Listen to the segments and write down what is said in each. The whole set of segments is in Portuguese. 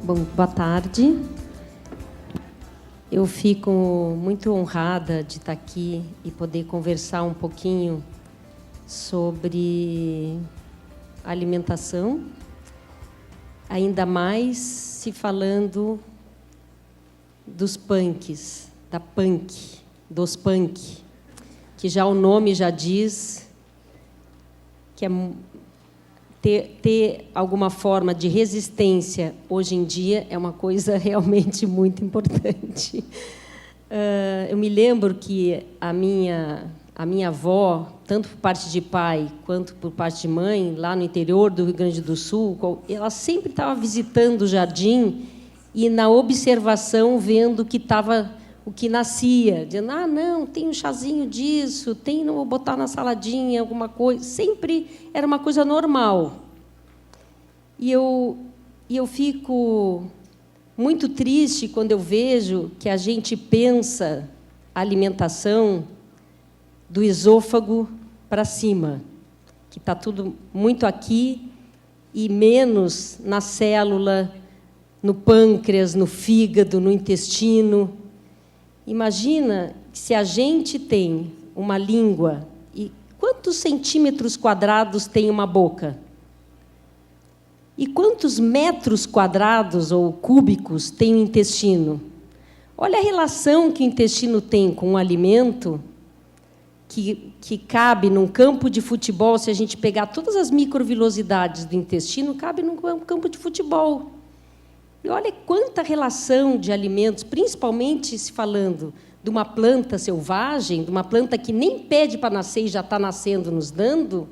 Bom, boa tarde. Eu fico muito honrada de estar aqui e poder conversar um pouquinho sobre alimentação, ainda mais se falando dos punks, dos punk, que já o nome já diz que é ter alguma forma de resistência hoje em dia é uma coisa realmente muito importante. Eu me lembro que a minha avó, tanto por parte de pai quanto por parte de mãe, lá no interior do Rio Grande do Sul, ela sempre estava visitando o jardim e, na observação, vendo o que nascia, dizendo: não, tem um chazinho disso, não vou botar na saladinha alguma coisa. Sempre era uma coisa normal. E eu fico muito triste quando eu vejo que a gente pensa a alimentação do esôfago para cima, que está tudo muito aqui e menos na célula, no pâncreas, no fígado, no intestino. Imagina se a gente tem uma língua e quantos centímetros quadrados tem uma boca? E quantos metros quadrados ou cúbicos tem o intestino? Olha a relação que o intestino tem com o alimento que cabe num campo de futebol. Se a gente pegar todas as microvilosidades do intestino, cabe num campo de futebol. E olha quanta relação de alimentos, principalmente se falando de uma planta selvagem, de uma planta que nem pede para nascer e já está nascendo, nos dando,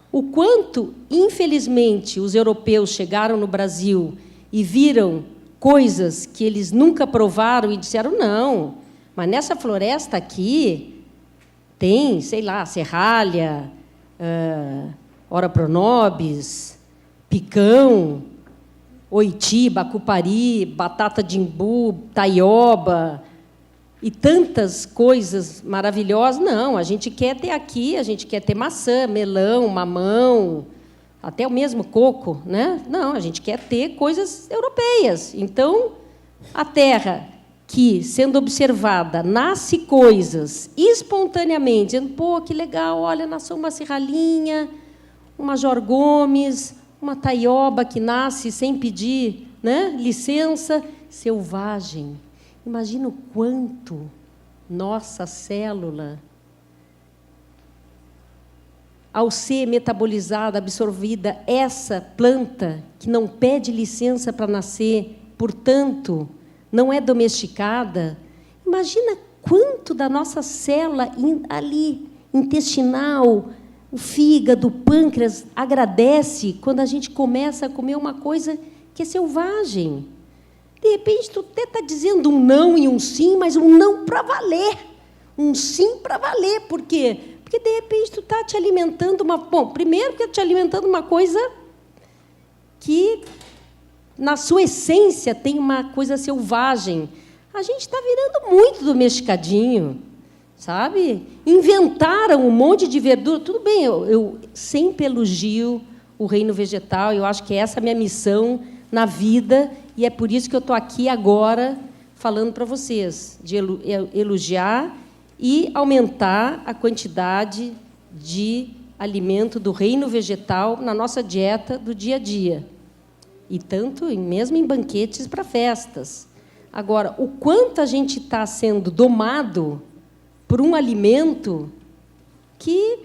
o quanto, infelizmente, os europeus chegaram no Brasil e viram coisas que eles nunca provaram e disseram: não, mas nessa floresta aqui tem, sei lá, serralha, ora pronobis, picão, oiti, bacupari, batata de imbu, taioba e tantas coisas maravilhosas. Não, a gente quer ter aqui, a gente quer ter maçã, melão, mamão, até o mesmo coco, né? Não, a gente quer ter coisas europeias. Então, a terra que, sendo observada, nasce coisas espontaneamente, dizendo: pô, que legal, olha, nasceu uma serralinha, uma Major Gomes, uma taioba que nasce sem pedir, né, licença, selvagem. Imagina o quanto nossa célula, ao ser metabolizada, absorvida, essa planta que não pede licença para nascer, portanto, não é domesticada, imagina quanto da nossa célula ali, intestinal, o fígado, o pâncreas, agradece quando a gente começa a comer uma coisa que é selvagem. De repente, tu até está dizendo um não e um sim, mas um não para valer. Um sim para valer. Por quê? Porque, de repente, tu está te alimentando Bom, primeiro, porque te alimentando uma coisa que, na sua essência, tem uma coisa selvagem. A gente está virando muito domesticadinho, sabe? Inventaram um monte de verdura. Tudo bem, eu sempre elogio o reino vegetal. Eu acho que essa é a minha missão na vida, e é por isso que eu estou aqui agora falando para vocês, de elogiar e aumentar a quantidade de alimento do reino vegetal na nossa dieta do dia a dia. E tanto, mesmo em banquetes para festas. Agora, o quanto a gente está sendo domado por um alimento que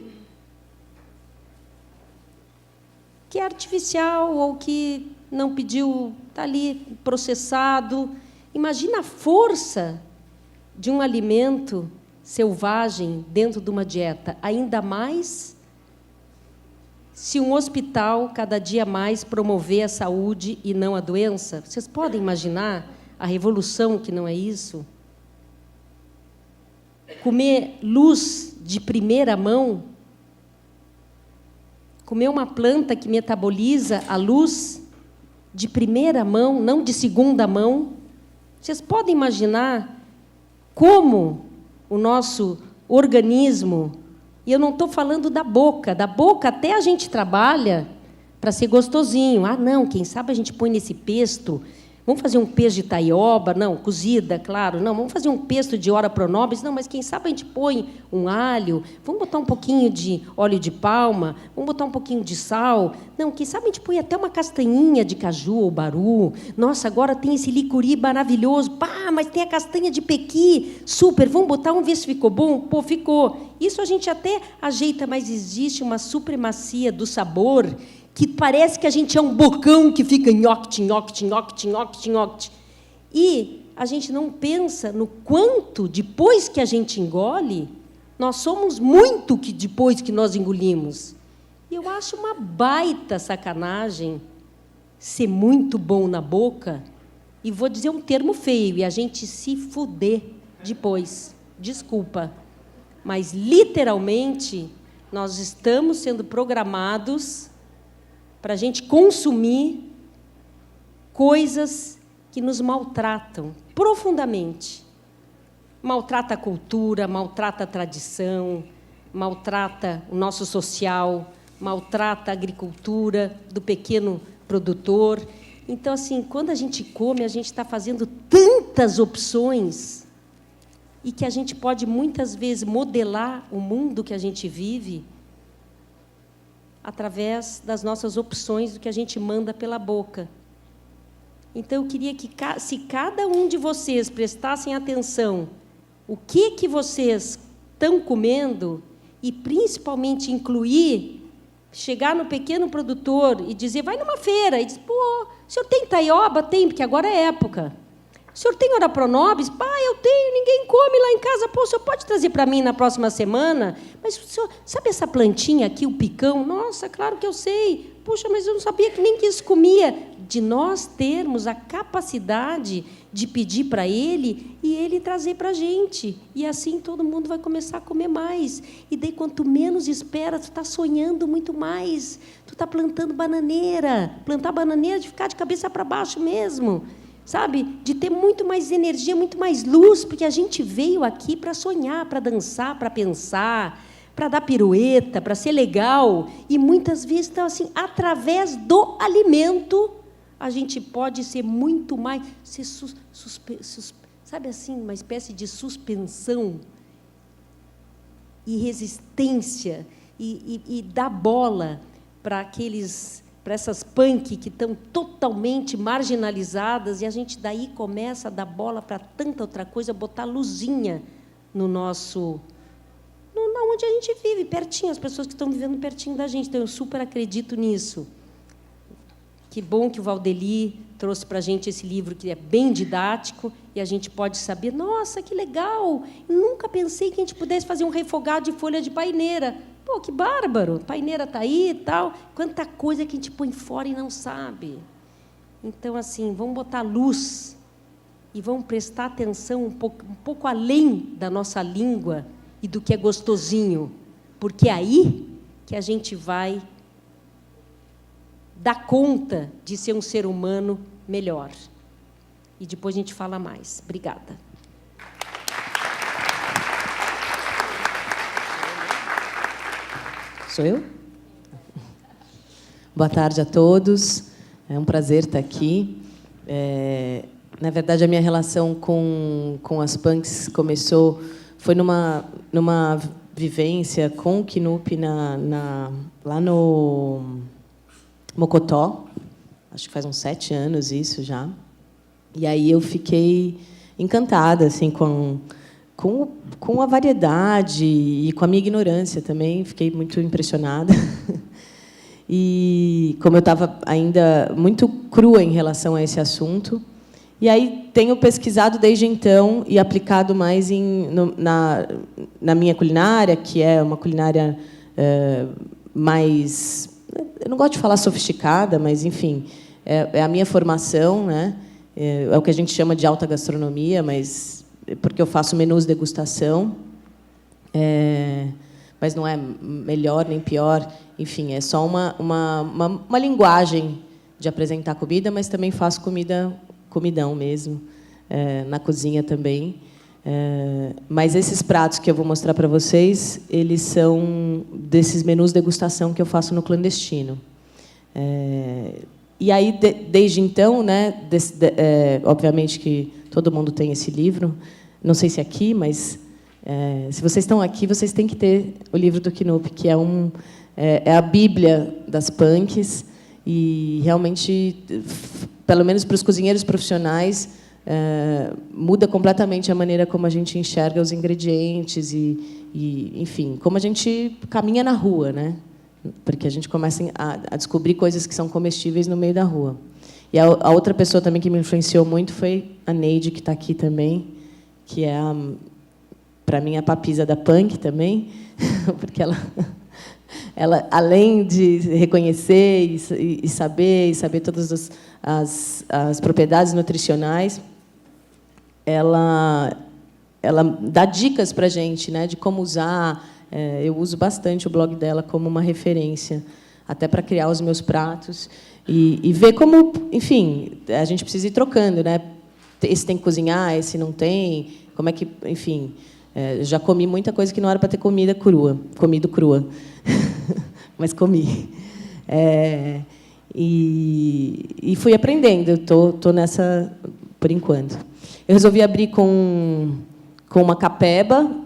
é artificial ou que não pediu, está ali processado. Imagina a força de um alimento selvagem dentro de uma dieta, ainda mais se um hospital cada dia mais promover a saúde e não a doença. Vocês podem imaginar a revolução que não é isso? Comer luz de primeira mão, comer uma planta que metaboliza a luz de primeira mão, não de segunda mão. Vocês podem imaginar como o nosso organismo, e eu não estou falando da boca até a gente trabalha para ser gostosinho. Não, quem sabe a gente põe nesse pesto Vamos fazer um pesto de taioba? Não, cozida, claro. Não, vamos fazer um pesto de ora pronobis? Não, mas quem sabe a gente põe um alho. Vamos botar um pouquinho de óleo de palma. Vamos botar um pouquinho de sal. Não, quem sabe a gente põe até uma castanhinha de caju ou baru. Nossa, agora tem esse licuri maravilhoso. Pá, mas tem a castanha de pequi. Super, vamos botar, vamos ver se ficou bom? Pô, ficou. Isso a gente até ajeita, mas existe uma supremacia do sabor que parece que a gente é um bocão que fica nhoque, nhoque, nhoque, nhoque, nhoque. E a gente não pensa no quanto, depois que a gente engole, nós somos muito que depois que nós engolimos. E eu acho uma baita sacanagem ser muito bom na boca, e vou dizer um termo feio, e a gente se fuder depois. Desculpa. Mas, literalmente, nós estamos sendo programados para a gente consumir coisas que nos maltratam profundamente. Maltrata a cultura, maltrata a tradição, maltrata o nosso social, maltrata a agricultura do pequeno produtor. Então, assim, quando a gente come, a gente está fazendo tantas opções e que a gente pode, muitas vezes, modelar o mundo que a gente vive através das nossas opções, do que a gente manda pela boca. Então, eu queria que, se cada um de vocês prestassem atenção, o que vocês estão comendo, e, principalmente, incluir, chegar no pequeno produtor e dizer, vai numa feira, e diz, pô, o senhor tem taioba? Tem, porque agora é época. O senhor tem ora pronobis? Pá, eu tenho, ninguém come lá em casa. Pô, o senhor pode trazer para mim na próxima semana? Mas o senhor, sabe essa plantinha aqui, o picão? Nossa, claro que eu sei. Puxa, mas eu não sabia que nem que isso comia. De nós termos a capacidade de pedir para ele e ele trazer para a gente. E assim todo mundo vai começar a comer mais. E daí, quanto menos espera, tu está sonhando muito mais. Tu está plantando bananeira. Plantar bananeira de ficar de cabeça para baixo mesmo. Sabe? De ter muito mais energia, muito mais luz, porque a gente veio aqui para sonhar, para dançar, para pensar, para dar pirueta, para ser legal. E, muitas vezes, então, assim, através do alimento, a gente pode ser muito mais... Ser sabe assim, uma espécie de suspensão e resistência e dar bola para essas punk que estão totalmente marginalizadas, e a gente daí começa a dar bola para tanta outra coisa, botar luzinha no nosso... onde a gente vive, pertinho, as pessoas que estão vivendo pertinho da gente. Então, eu super acredito nisso. Que bom que o Valdeli trouxe para a gente esse livro, que é bem didático, e a gente pode saber, nossa, que legal, eu nunca pensei que a gente pudesse fazer um refogado de folha de paineira. Pô, que bárbaro, paineira está aí e tal. Quanta coisa que a gente põe fora e não sabe. Então, assim, vamos botar luz e vamos prestar atenção um pouco além da nossa língua e do que é gostosinho, porque é aí que a gente vai dar conta de ser um ser humano melhor. E depois a gente fala mais. Obrigada. Sou eu? Boa tarde a todos. É um prazer estar aqui. Na verdade, a minha relação com as punks foi numa vivência com o Knup lá no Mocotó. Acho que faz uns 7 anos isso já. E aí eu fiquei encantada assim, com a variedade e com a minha ignorância também, fiquei muito impressionada. E como eu estava ainda muito crua em relação a esse assunto, e aí tenho pesquisado desde então e aplicado mais na minha culinária, que é uma culinária mais... Eu não gosto de falar sofisticada, mas, enfim, é a minha formação, né? É o que a gente chama de alta gastronomia, mas porque eu faço menus degustação, mas não é melhor nem pior, enfim, é só uma linguagem de apresentar comida, mas também faço comidão mesmo, na cozinha também. Mas esses pratos que eu vou mostrar para vocês, eles são desses menus degustação que eu faço no clandestino. E aí, desde então, né, obviamente que todo mundo tem esse livro, não sei se é aqui, mas se vocês estão aqui, vocês têm que ter o livro do Knup, que é a Bíblia das punks, e realmente, pelo menos para os cozinheiros profissionais, muda completamente a maneira como a gente enxerga os ingredientes e, enfim, como a gente caminha na rua, né? Porque a gente começa a descobrir coisas que são comestíveis no meio da rua. E a outra pessoa também que me influenciou muito foi a Neide, que está aqui também, que é, para mim, a papisa da punk também, porque ela, além de reconhecer e saber todas as propriedades nutricionais, ela dá dicas para a gente, né, de como usar. Eu uso bastante o blog dela como uma referência, até para criar os meus pratos e ver como, enfim, a gente precisa ir trocando, né? Esse tem que cozinhar, esse não tem. Como é que, enfim, já comi muita coisa que não era para ter comido crua, mas comi. E fui aprendendo. Tô nessa por enquanto. Eu resolvi abrir com uma capeba.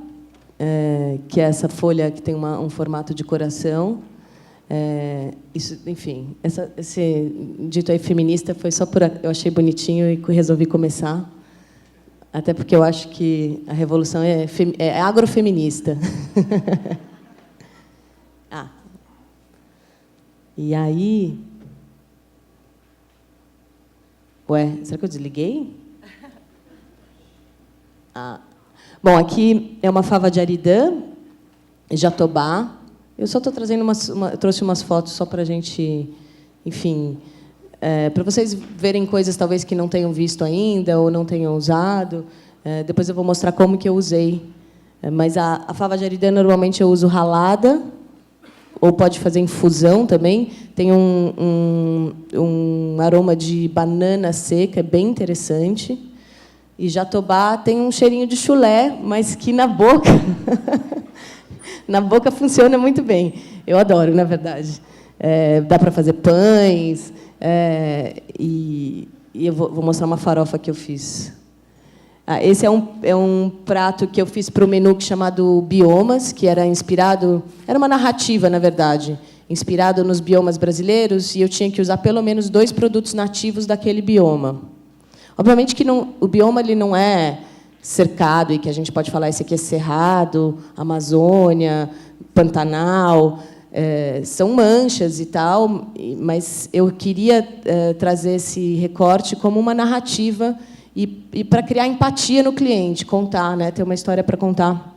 Que é essa folha que tem um formato de coração. Isso, enfim, esse dito aí feminista foi só eu achei bonitinho e resolvi começar, até porque eu acho que a revolução é agrofeminista. E aí, será que eu desliguei? Bom, aqui é uma fava de aridã, jatobá. Eu só estou trazendo eu trouxe umas fotos só para a gente, enfim, para vocês verem coisas talvez que não tenham visto ainda ou não tenham usado. Depois eu vou mostrar como que eu usei. Mas a fava de aridã normalmente eu uso ralada, ou pode fazer infusão também. Tem um aroma de banana seca, é bem interessante. E jatobá tem um cheirinho de chulé, mas que na boca funciona muito bem. Eu adoro, na verdade. Dá para fazer pães. E eu vou mostrar uma farofa que eu fiz. Esse é um prato que eu fiz para o menu chamado Biomas, que era uma narrativa, na verdade, inspirado nos biomas brasileiros, e eu tinha que usar pelo menos 2 produtos nativos daquele bioma. Obviamente que o bioma ele não é cercado e que a gente pode falar esse aqui é Cerrado, Amazônia, Pantanal, são manchas e tal, mas eu queria trazer esse recorte como uma narrativa e para criar empatia no cliente, contar, né, ter uma história para contar.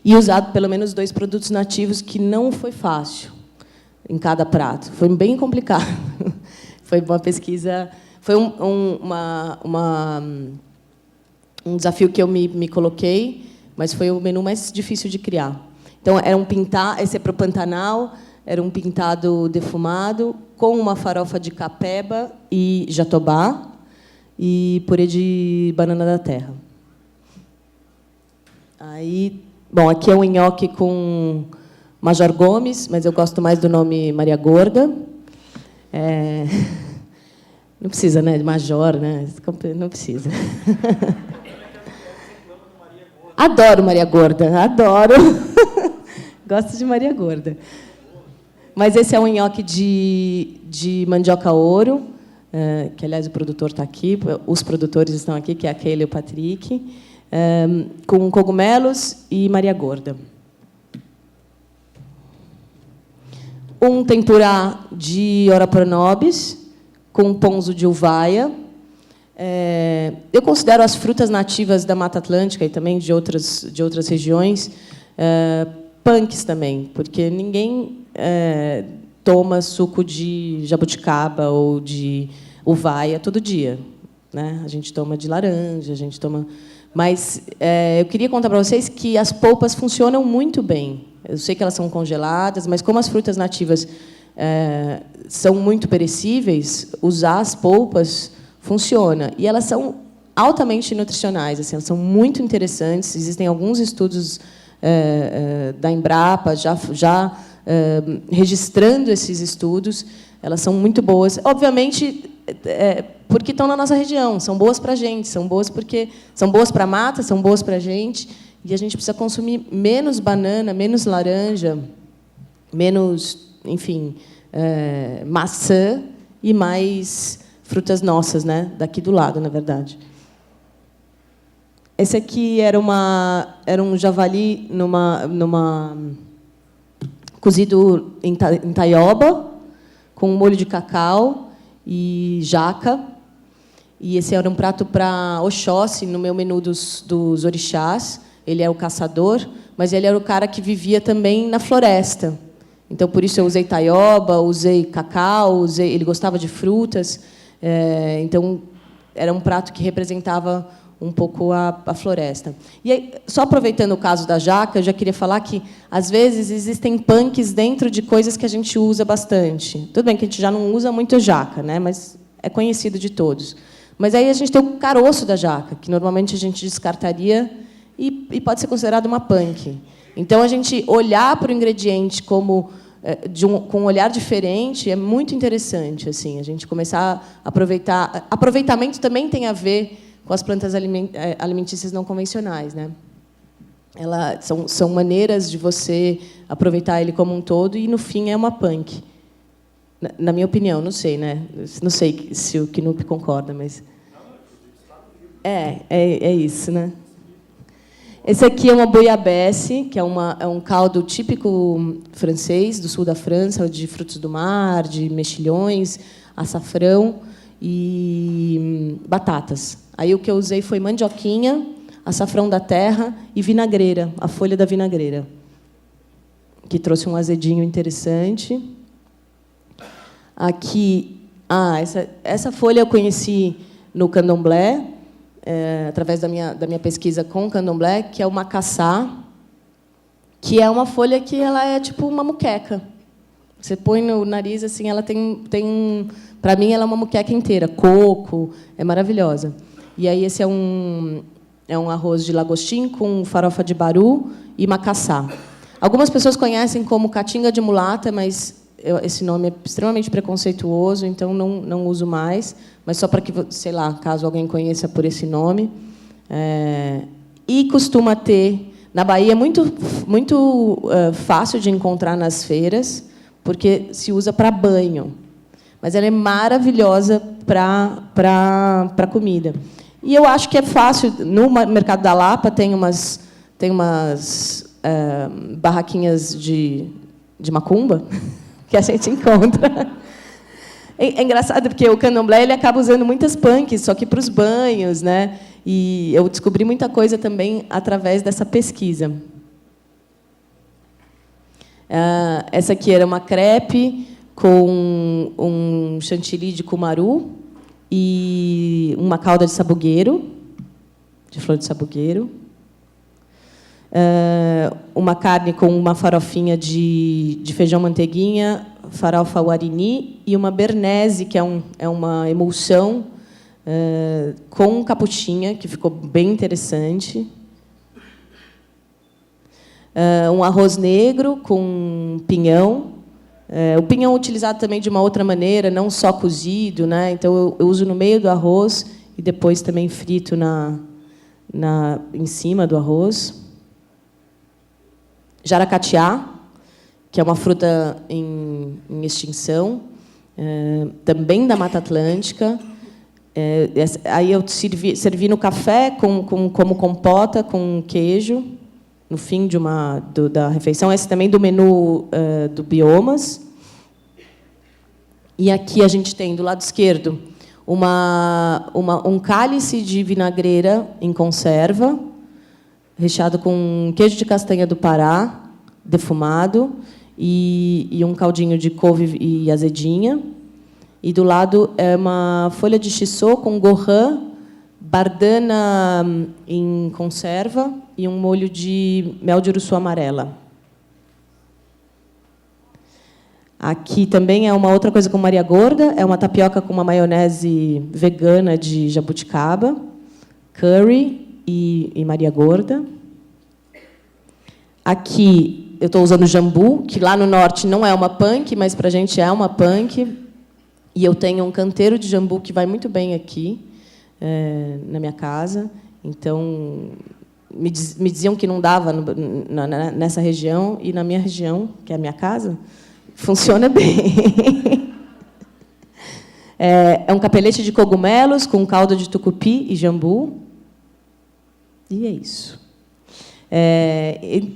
E usar pelo menos 2 produtos nativos, que não foi fácil em cada prato, foi bem complicado. Foi uma pesquisa. Foi um desafio que eu me coloquei, mas foi o menu mais difícil de criar. Então, esse é para o Pantanal, era um pintado defumado, com uma farofa de capeba e jatobá, e purê de banana da terra. Bom, aqui é um nhoque com Major Gomes, mas eu gosto mais do nome Maria Gorda. Não precisa, né, de major, né? Não precisa. Adoro Maria Gorda, adoro. Gosto de Maria Gorda. Mas esse é um nhoque de mandioca ouro, que, aliás, o produtor está aqui, os produtores estão aqui, que é a Keila e o Patrick, com cogumelos e Maria Gorda. Um tempurá de ora pronobis, com ponzo de uvaia. Eu considero as frutas nativas da Mata Atlântica e também de outras regiões punks também, porque ninguém toma suco de jabuticaba ou de uvaia todo dia, né? A gente toma de laranja, a gente toma. Mas eu queria contar para vocês que as polpas funcionam muito bem. Eu sei que elas são congeladas, mas como as frutas nativas são muito perecíveis, usar as polpas funciona. E elas são altamente nutricionais, assim, elas são muito interessantes. Existem alguns estudos da Embrapa já registrando esses estudos. Elas são muito boas. Obviamente, porque estão na nossa região, são boas para a gente, são boas porque são boas para a mata, são boas para a gente, e a gente precisa consumir menos banana, menos laranja, menos, enfim, maçã e mais frutas nossas, né? Daqui do lado, na verdade. Esse aqui era um javali cozido em taioba, com molho de cacau e jaca. E esse era um prato para Oxóssi, no meu menu dos orixás. Ele é o caçador, mas ele era o cara que vivia também na floresta. Então, por isso, eu usei taioba, usei cacau, ele gostava de frutas. Então, era um prato que representava um pouco a floresta. E aí, só aproveitando o caso da jaca, eu já queria falar que, às vezes, existem punks dentro de coisas que a gente usa bastante. Tudo bem que a gente já não usa muito jaca, né? Mas é conhecido de todos. Mas aí a gente tem o caroço da jaca, que normalmente a gente descartaria e pode ser considerado uma punk. Então, a gente olhar para o ingrediente com um olhar diferente é muito interessante. Assim, a gente começar a aproveitar. Aproveitamento também tem a ver com as plantas alimentícias não convencionais, né? São maneiras de você aproveitar ele como um todo e, no fim, é uma punk. Na minha opinião, não sei, né? Não sei se o Knup concorda, mas... É isso, né? Esse aqui é uma bouillabaisse, que é um caldo típico francês, do sul da França, de frutos do mar, de mexilhões, açafrão e batatas. Aí o que eu usei foi mandioquinha, açafrão da terra e vinagreira, a folha da vinagreira, que trouxe um azedinho interessante. Aqui, essa folha eu conheci no candomblé, através da minha pesquisa com candomblé, que é o macaçá, que é uma folha que ela é tipo uma muqueca. Você põe no nariz, assim, ela tem para mim, ela é uma muqueca inteira, coco, é maravilhosa. E aí esse é um arroz de lagostim com farofa de baru e macaçá. Algumas pessoas conhecem como catinga de mulata, mas esse nome é extremamente preconceituoso, então não uso mais, mas só para que, sei lá, caso alguém conheça por esse nome. E costuma ter, na Bahia, é muito fácil de encontrar nas feiras, porque se usa para banho. Mas ela é maravilhosa para comida. E eu acho que é fácil. No Mercado da Lapa tem umas barraquinhas de macumba que a gente encontra. É engraçado, porque o candomblé ele acaba usando muitas punks, só que para os banhos, né? E eu descobri muita coisa também através dessa pesquisa. Essa aqui era uma crepe com um chantilly de cumaru e uma calda de sabugueiro, de flor de sabugueiro. Uma carne com uma farofinha de feijão manteiguinha, farofa guarini e uma bernese, que é uma emulsão com capuchinha, que ficou bem interessante. Um arroz negro com pinhão. O pinhão utilizado também de uma outra maneira, não só cozido, né? Então eu uso no meio do arroz e depois também frito em cima do arroz. Jaracatiá, que é uma fruta em extinção, também da Mata Atlântica. Aí eu servi no café como compota com queijo, no fim da refeição. Esse também do menu do Biomas. E aqui a gente tem, do lado esquerdo, um cálice de vinagreira em conserva, recheado com queijo de castanha do Pará, defumado, e um caldinho de couve e azedinha. E do lado é uma folha de shiso com gohan, bardana em conserva e um molho de mel de uruçu amarela. Aqui também é uma outra coisa com Maria Gorda, é uma tapioca com uma maionese vegana de jabuticaba, curry e Maria Gorda. Aqui eu estou usando jambu, que lá no norte não é uma punk, mas para a gente é uma punk. E eu tenho um canteiro de jambu que vai muito bem aqui, na minha casa. Então, me diziam que não dava nessa região, e na minha região, que é a minha casa, funciona bem. É um capelete de cogumelos com calda de tucupi e jambu. E é isso.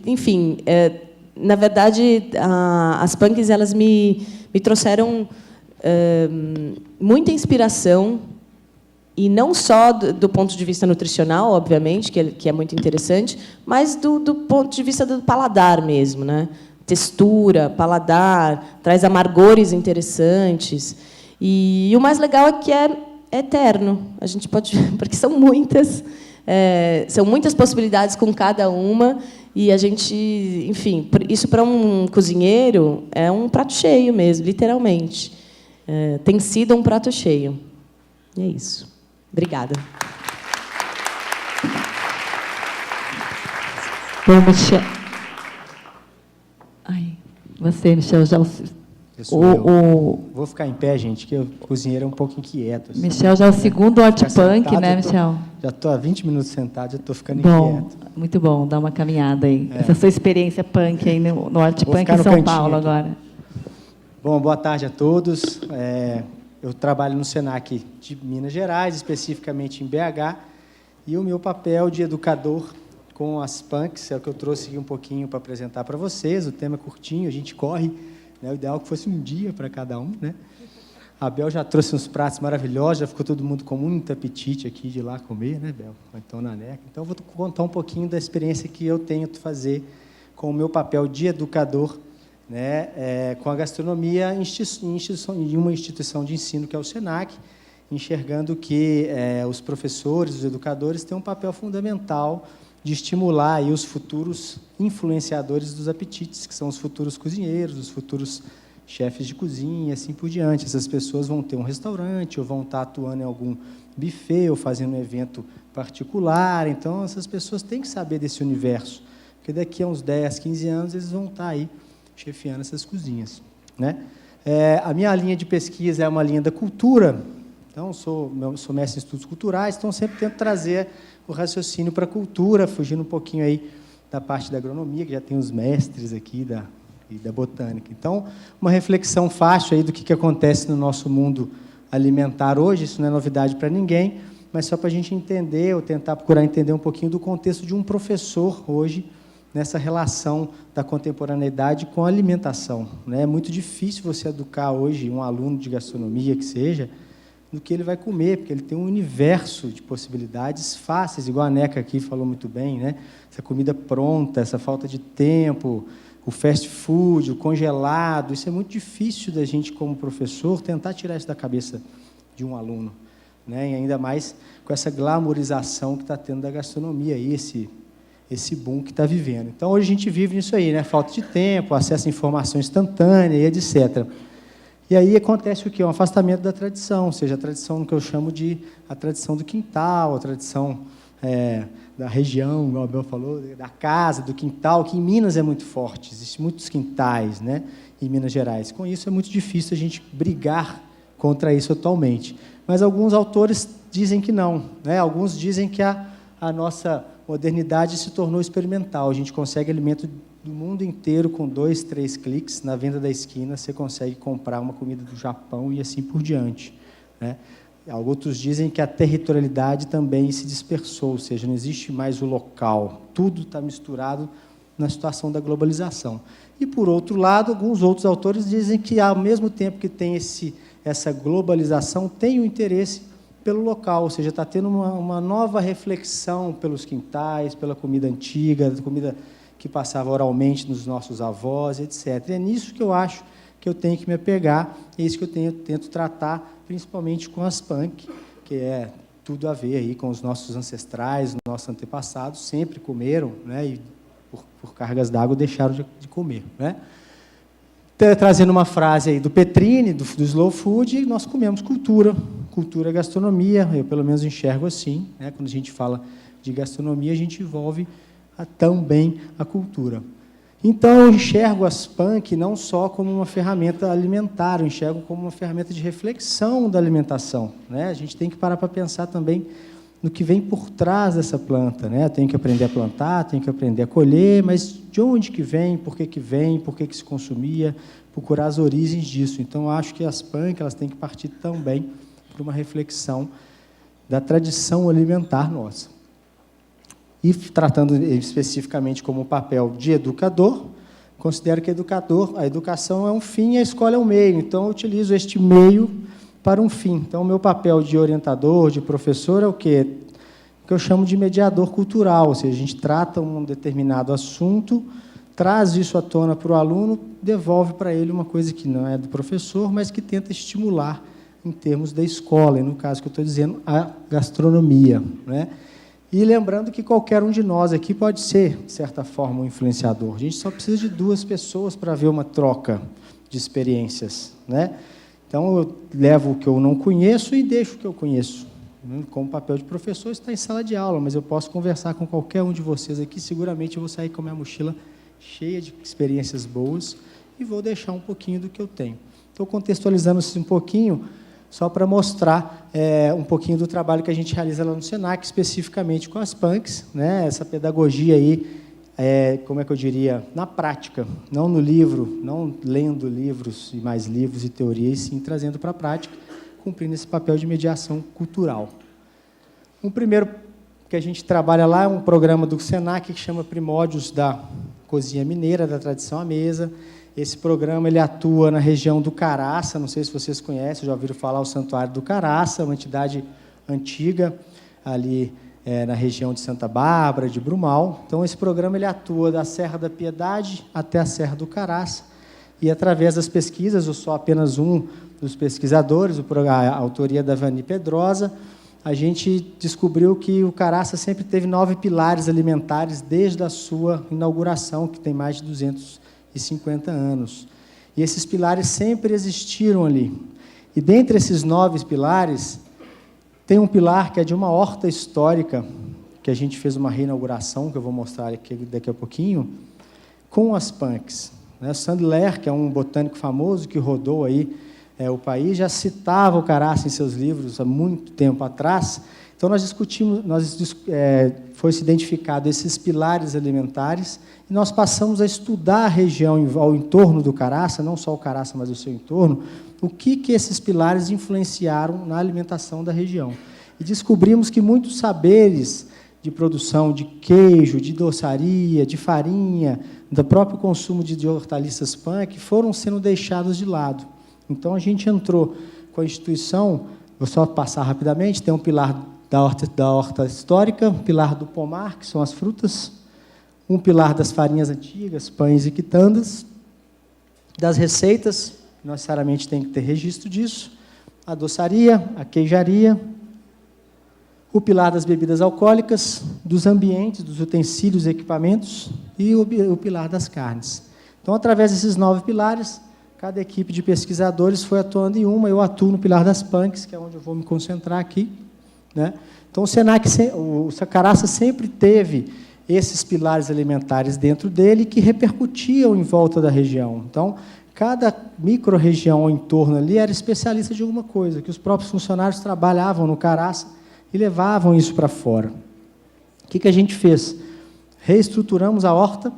Enfim, na verdade, as punks elas me trouxeram muita inspiração, e não só do ponto de vista nutricional, obviamente, que é muito interessante, mas do ponto de vista do paladar mesmo, né? Textura, paladar, traz amargores interessantes. E o mais legal é que é eterno. A gente pode, porque são muitas possibilidades com cada uma, e a gente, enfim, isso para um cozinheiro é um prato cheio mesmo, literalmente. Tem sido um prato cheio. E é isso. Obrigada. Bom, Michel. Ai, você, Michel, já Vou ficar em pé, gente, que o cozinheiro é um pouco inquieto. Assim. Michel já é o segundo Art Punk, né, Michel? Já estou há 20 minutos sentado, já estou ficando inquieto. Muito bom, dá uma caminhada aí. Essa sua experiência punk aí no Art Punk em São Paulo aqui. Agora. Bom, boa tarde a todos. Eu trabalho no SENAC de Minas Gerais, especificamente em BH, e o meu papel de educador com as punks é o que eu trouxe aqui um pouquinho para apresentar para vocês. O tema é curtinho, a gente corre, né? O ideal é que fosse um dia para cada um, né? A Bel já trouxe uns pratos maravilhosos, já ficou todo mundo com muito apetite aqui de ir lá comer, né, Bel? Então, na NECA. Então, eu vou contar um pouquinho da experiência que eu tento fazer com o meu papel de educador, né, com a gastronomia em uma instituição de ensino, que é o SENAC, enxergando que os professores, os educadores, têm um papel fundamental de estimular aí os futuros influenciadores dos apetites, que são os futuros cozinheiros, os futuros chefes de cozinha e assim por diante. Essas pessoas vão ter um restaurante, ou vão estar atuando em algum buffet, ou fazendo um evento particular. Então, essas pessoas têm que saber desse universo, porque daqui a uns 10, 15 anos, eles vão estar aí chefiando essas cozinhas, né? A minha linha de pesquisa é uma linha da cultura. Então, sou mestre em estudos culturais, então sempre tento trazer o raciocínio para a cultura, fugindo um pouquinho aí da parte da agronomia, que já tem os mestres aqui e da botânica. Então, uma reflexão fácil aí do que acontece no nosso mundo alimentar hoje. Isso não é novidade para ninguém, mas só para a gente entender, ou tentar procurar entender um pouquinho do contexto de um professor hoje, nessa relação da contemporaneidade com a alimentação, né? É muito difícil você educar hoje um aluno de gastronomia, que seja, no que ele vai comer, porque ele tem um universo de possibilidades fáceis, igual a Neca aqui falou muito bem, né? Essa comida pronta, essa falta de tempo, o fast food, o congelado, isso é muito difícil da gente, como professor, tentar tirar isso da cabeça de um aluno, né? E ainda mais com essa glamorização que está tendo da gastronomia aí, esse boom que está vivendo. Então, hoje a gente vive nisso aí, né? Falta de tempo, acesso à informação instantânea e etc. E aí acontece o quê? Um afastamento da tradição, ou seja, a tradição que eu chamo de a tradição do quintal, a tradição da região, igual a Bel falou, da casa, do quintal, que em Minas é muito forte. Existem muitos quintais, né, em Minas Gerais. Com isso, é muito difícil a gente brigar contra isso atualmente. Mas alguns autores dizem que não, né? Alguns dizem que a nossa modernidade se tornou experimental. A gente consegue alimento do mundo inteiro com 2, 3 cliques. Na venda da esquina, você consegue comprar uma comida do Japão e assim por diante, né? Outros dizem que a territorialidade também se dispersou, ou seja, não existe mais o local. Tudo está misturado na situação da globalização. E, por outro lado, alguns outros autores dizem que, ao mesmo tempo que tem essa globalização, tem o interesse pelo local, ou seja, está tendo uma nova reflexão pelos quintais, pela comida antiga, comida que passava oralmente nos nossos avós, etc. E é nisso que eu acho que eu tenho que me apegar, é isso que eu tento tratar, principalmente com as punk, que é tudo a ver aí com os nossos ancestrais, os nossos antepassados, sempre comeram, né, e por cargas d'água deixaram de comer, né? Trazendo uma frase aí do Petrini, do Slow Food, nós comemos cultura é gastronomia, eu pelo menos enxergo assim, né? Quando a gente fala de gastronomia, a gente envolve também a cultura. Então, eu enxergo as PANC não só como uma ferramenta alimentar, eu enxergo como uma ferramenta de reflexão da alimentação, né? A gente tem que parar para pensar também no que vem por trás dessa planta, né? Tem que aprender a plantar, tem que aprender a colher, mas de onde que vem, por que se consumia, procurar as origens disso. Então, eu acho que as PANC elas têm que partir também para uma reflexão da tradição alimentar nossa. E tratando especificamente como papel de educador, considero que a educação é um fim e a escola é um meio. Então, eu utilizo este meio para um fim. Então, o meu papel de orientador, de professor, é o quê? O que eu chamo de mediador cultural, ou seja, a gente trata um determinado assunto, traz isso à tona para o aluno, devolve para ele uma coisa que não é do professor, mas que tenta estimular em termos da escola, e no caso que eu estou dizendo, a gastronomia, né? E lembrando que qualquer um de nós aqui pode ser, de certa forma, um influenciador. A gente só precisa de 2 pessoas para ver uma troca de experiências, né? Então, eu levo o que eu não conheço e deixo o que eu conheço. Como papel de professor, está em sala de aula, mas eu posso conversar com qualquer um de vocês aqui, seguramente eu vou sair com a minha mochila cheia de experiências boas e vou deixar um pouquinho do que eu tenho. Estou contextualizando isso um pouquinho, só para mostrar um pouquinho do trabalho que a gente realiza lá no SENAC, especificamente com as PANCs, né? Essa pedagogia aí, como é que eu diria, na prática, não no livro, não lendo livros e mais livros e teorias, sim trazendo para a prática, cumprindo esse papel de mediação cultural. Um primeiro que a gente trabalha lá é um programa do SENAC que chama Primórdios da Cozinha Mineira, da Tradição à Mesa. Esse programa ele atua na região do Caraça, não sei se vocês conhecem, já ouviram falar o Santuário do Caraça, uma entidade antiga ali na região de Santa Bárbara, de Brumal. Então, esse programa ele atua da Serra da Piedade até a Serra do Caraça, e através das pesquisas, eu sou apenas um dos pesquisadores, a autoria da Vani Pedrosa, a gente descobriu que o Caraça sempre teve 9 pilares alimentares desde a sua inauguração, que tem mais de 250 anos. E esses pilares sempre existiram ali. E dentre esses 9 pilares, tem um pilar que é de uma horta histórica, que a gente fez uma reinauguração, que eu vou mostrar aqui daqui a pouquinho, com as PANCs. Sandler, que é um botânico famoso que rodou aí o país, já citava o Caraça em seus livros há muito tempo atrás. Então, nós discutimos, foi-se identificado esses pilares alimentares, e nós passamos a estudar a região ao entorno do Caraça, não só o Caraça, mas o seu entorno, o que esses pilares influenciaram na alimentação da região. E descobrimos que muitos saberes de produção de queijo, de doçaria, de farinha, do próprio consumo de hortaliças PANC, foram sendo deixados de lado. Então, a gente entrou com a instituição, vou só passar rapidamente, tem um pilar da horta histórica, um pilar do pomar, que são as frutas, um pilar das farinhas antigas, pães e quitandas, das receitas, necessariamente tem que ter registro disso, a doçaria, a queijaria, o pilar das bebidas alcoólicas, dos ambientes, dos utensílios e equipamentos, e o pilar das carnes. Então, através desses 9 pilares, cada equipe de pesquisadores foi atuando em uma, eu atuo no pilar das PANCs, que é onde eu vou me concentrar aqui, né? Então, o SENAC, o Caraça sempre teve esses pilares alimentares dentro dele que repercutiam em volta da região. Então, cada micro-região ao entorno ali era especialista de alguma coisa, que os próprios funcionários trabalhavam no Caraça e levavam isso para fora. O que a gente fez? Reestruturamos a horta,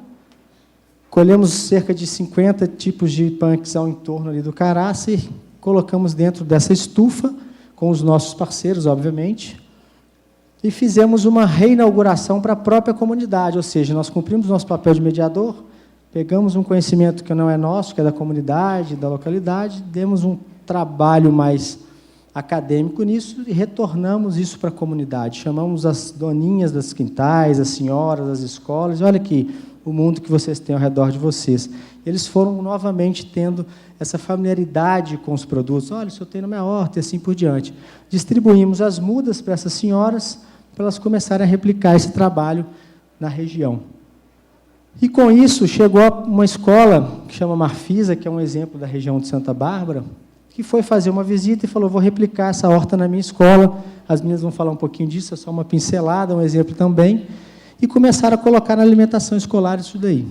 colhemos cerca de 50 tipos de PANCs ao entorno ali do Caraça e colocamos dentro dessa estufa, com os nossos parceiros, obviamente, e fizemos uma reinauguração para a própria comunidade, ou seja, nós cumprimos nosso papel de mediador, pegamos um conhecimento que não é nosso, que é da comunidade, da localidade, demos um trabalho mais acadêmico nisso e retornamos isso para a comunidade. Chamamos as doninhas das quintais, as senhoras das escolas, olha aqui o mundo que vocês têm ao redor de vocês. Eles foram novamente tendo essa familiaridade com os produtos. Olha, isso eu tenho na minha horta e assim por diante. Distribuímos as mudas para essas senhoras, para elas começarem a replicar esse trabalho na região. E, com isso, chegou uma escola que chama Marfisa, que é um exemplo da região de Santa Bárbara, que foi fazer uma visita e falou, vou replicar essa horta na minha escola. As meninas vão falar um pouquinho disso, é só uma pincelada, um exemplo também. E começaram a colocar na alimentação escolar isso daí.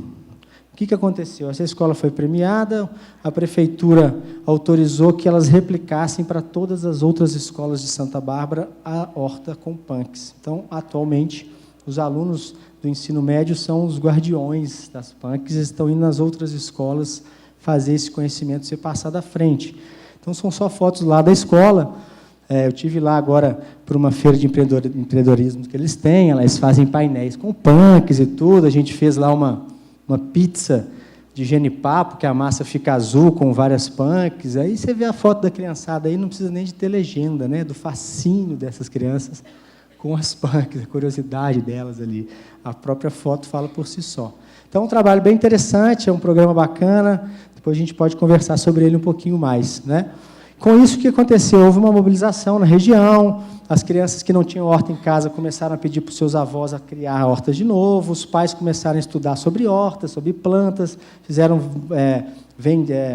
O que aconteceu? Essa escola foi premiada, a prefeitura autorizou que elas replicassem para todas as outras escolas de Santa Bárbara a horta com punks. Então, atualmente, os alunos do ensino médio são os guardiões das punks e estão indo nas outras escolas fazer esse conhecimento ser passado à frente. Então, são só fotos lá da escola. Eu tive lá agora por uma feira de empreendedorismo que eles têm, eles fazem painéis com punks e tudo. A gente fez lá uma pizza de genipapo, que a massa fica azul com várias punks. Aí você vê a foto da criançada aí, não precisa nem de ter legenda, né? Do fascínio dessas crianças com as punks, a curiosidade delas ali. A própria foto fala por si só. Então, é um trabalho bem interessante, é um programa bacana. Depois a gente pode conversar sobre ele um pouquinho mais, né? Com isso, o que aconteceu? Houve uma mobilização na região, as crianças que não tinham horta em casa começaram a pedir para os seus avós a criar hortas de novo, os pais começaram a estudar sobre hortas, sobre plantas, fizeram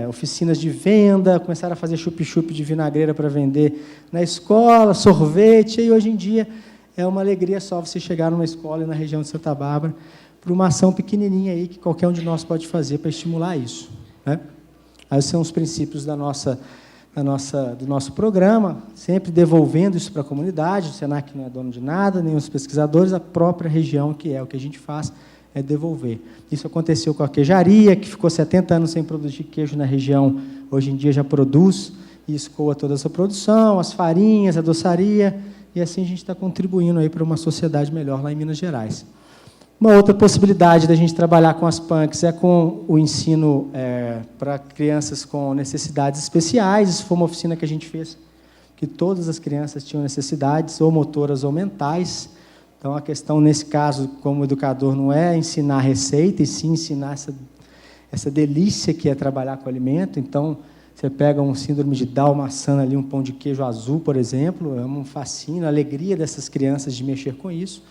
oficinas de venda, começaram a fazer chup-chup de vinagreira para vender na escola, sorvete, e hoje em dia é uma alegria só você chegar numa escola na região de Santa Bárbara por uma ação pequenininha aí que qualquer um de nós pode fazer para estimular isso, né? Aí são os princípios do nosso programa, sempre devolvendo isso para a comunidade. O Senac não é dono de nada, nem os pesquisadores, a própria região, que é o que a gente faz, é devolver. Isso aconteceu com a queijaria, que ficou 70 anos sem produzir queijo na região, hoje em dia já produz e escoa toda essa produção, as farinhas, a doçaria, e assim a gente está contribuindo aí para uma sociedade melhor lá em Minas Gerais. Uma outra possibilidade da gente trabalhar com as punks é com o ensino para crianças com necessidades especiais. Isso foi uma oficina que a gente fez, que todas as crianças tinham necessidades, ou motoras ou mentais. Então, a questão, nesse caso, como educador, não é ensinar receita, e sim ensinar essa delícia que é trabalhar com alimento. Então, você pega um síndrome de Down, maçã ali, um pão de queijo azul, por exemplo, é um fascínio, a alegria dessas crianças de mexer com isso.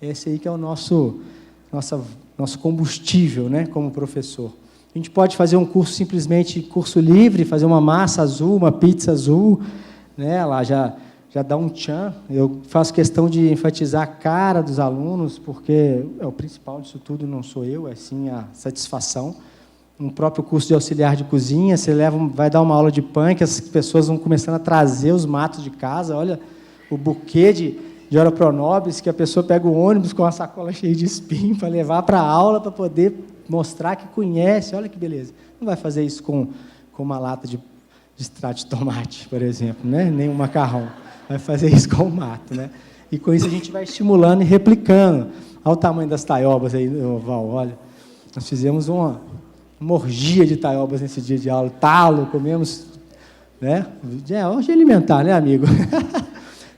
Esse aí que é o nosso combustível, né, como professor. A gente pode fazer um curso, simplesmente curso livre, fazer uma massa azul, uma pizza azul, né, lá já dá um tchan. Eu faço questão de enfatizar a cara dos alunos, porque o principal disso tudo não sou eu, é sim a satisfação. Um próprio curso de auxiliar de cozinha, você vai dar uma aula de punk, as pessoas vão começando a trazer os matos de casa, olha o buquê de Ora Pronobis, que a pessoa pega o ônibus com uma sacola cheia de espinho para levar para a aula, para poder mostrar que conhece, olha que beleza. Não vai fazer isso com uma lata de extrato de tomate, por exemplo, né? Nem um macarrão. Vai fazer isso com o mato, né? E com isso a gente vai estimulando e replicando. Olha o tamanho das taiobas aí, Val, olha. Nós fizemos uma orgia de taiobas nesse dia de aula, talo, comemos, né? Hoje é alimentar, né, amigo?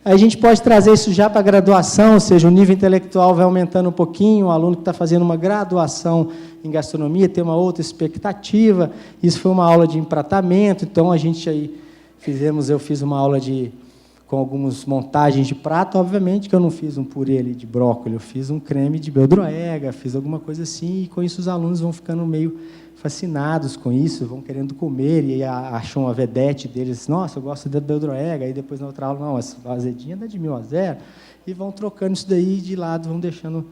A gente pode trazer isso já para a graduação, ou seja, o nível intelectual vai aumentando um pouquinho, o aluno que está fazendo uma graduação em gastronomia tem uma outra expectativa. Isso foi uma aula de empratamento, então a gente aí eu fiz uma aula com algumas montagens de prato. Obviamente que eu não fiz um purê ali de brócolis, eu fiz um creme de beldroega, fiz alguma coisa assim, e com isso os alunos vão ficando meio fascinados com isso, vão querendo comer, e acham a vedete deles, nossa, eu gosto da beldroega, aí depois na outra aula, não, a azedinha dá de 1000 a 0, e vão trocando isso daí de lado, vão deixando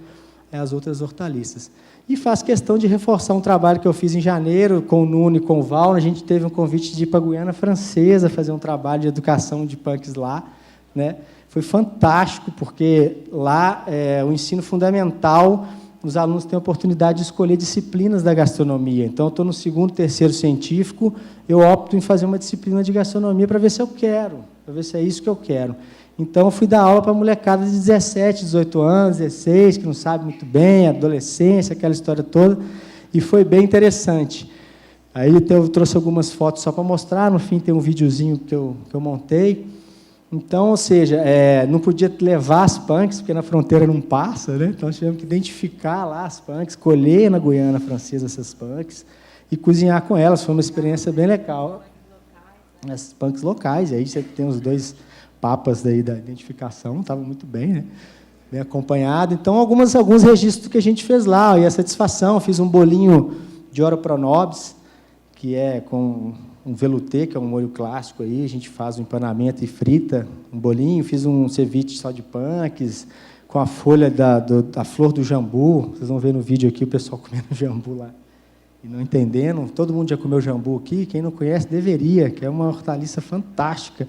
as outras hortaliças. E faço questão de reforçar um trabalho que eu fiz em janeiro, com o Nuno e com o Val. A gente teve um convite de ir para a Guiana Francesa fazer um trabalho de educação de punks lá, né? Foi fantástico, porque lá o ensino fundamental, os alunos têm a oportunidade de escolher disciplinas da gastronomia. Então, eu estou no 2º, 3º científico, eu opto em fazer uma disciplina de gastronomia para ver se eu quero, para ver se é isso que eu quero. Então, eu fui dar aula para a molecada de 17, 18 anos, 16, que não sabe muito bem, adolescência, aquela história toda, e foi bem interessante. Aí eu trouxe algumas fotos só para mostrar, no fim tem um videozinho que eu montei. Então, ou seja, não podia levar as punks, porque na fronteira não passa, né? Então, nós tivemos que identificar lá as punks, colher na Guiana Francesa essas punks e cozinhar com elas. Foi uma experiência bem legal. As punks locais, aí você tem os 2 papas daí da identificação, estava muito bem, né? Bem acompanhado. Então, alguns registros que a gente fez lá, e a satisfação, fiz um bolinho de Ora Pronobis, que é com um velouté, que é um molho clássico aí, a gente faz um empanamento e frita um bolinho, fiz um ceviche só de punks, com a folha da flor do jambu, vocês vão ver no vídeo aqui o pessoal comendo jambu lá e não entendendo. Todo mundo já comeu jambu aqui, quem não conhece deveria, que é uma hortaliça fantástica,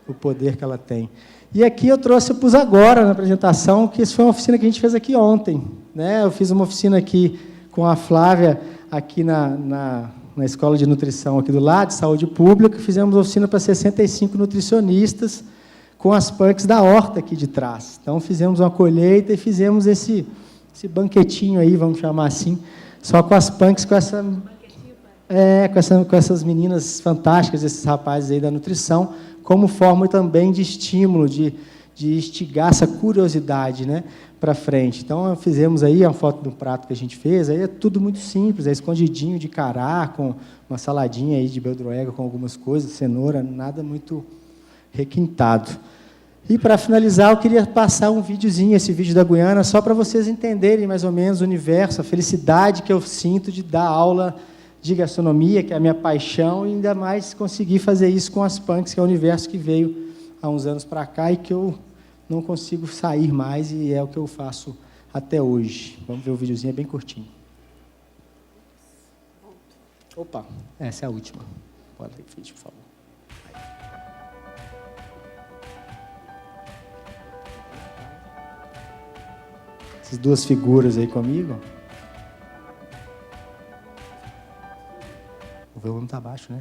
o poder que ela tem. E aqui eu trouxe, eu pus agora na apresentação, que isso foi uma oficina que a gente fez aqui ontem, né? Eu fiz uma oficina aqui com a Flávia, aqui na Escola de Nutrição aqui do lado, de Saúde Pública. Fizemos uma oficina para 65 nutricionistas, com as punks da horta aqui de trás. Então, fizemos uma colheita e fizemos esse banquetinho aí, vamos chamar assim, só com as punks, com essas meninas fantásticas, esses rapazes aí da nutrição, como forma também de estímulo, de instigar essa curiosidade, né, para frente. Então, fizemos aí uma foto do prato que a gente fez, aí é tudo muito simples, é escondidinho de cará, com uma saladinha aí de beldroega, com algumas coisas, cenoura, nada muito requintado. E, para finalizar, eu queria passar um videozinho, esse vídeo da Guiana, só para vocês entenderem mais ou menos o universo, a felicidade que eu sinto de dar aula de gastronomia, que é a minha paixão, e ainda mais conseguir fazer isso com as punks, que é o universo que veio há uns anos para cá e que eu não consigo sair mais, e é o que eu faço até hoje. Vamos ver o videozinho, é bem curtinho. Opa, essa é a última. Bora aí, vídeo, por favor. Essas duas figuras aí comigo. O volume está baixo, né?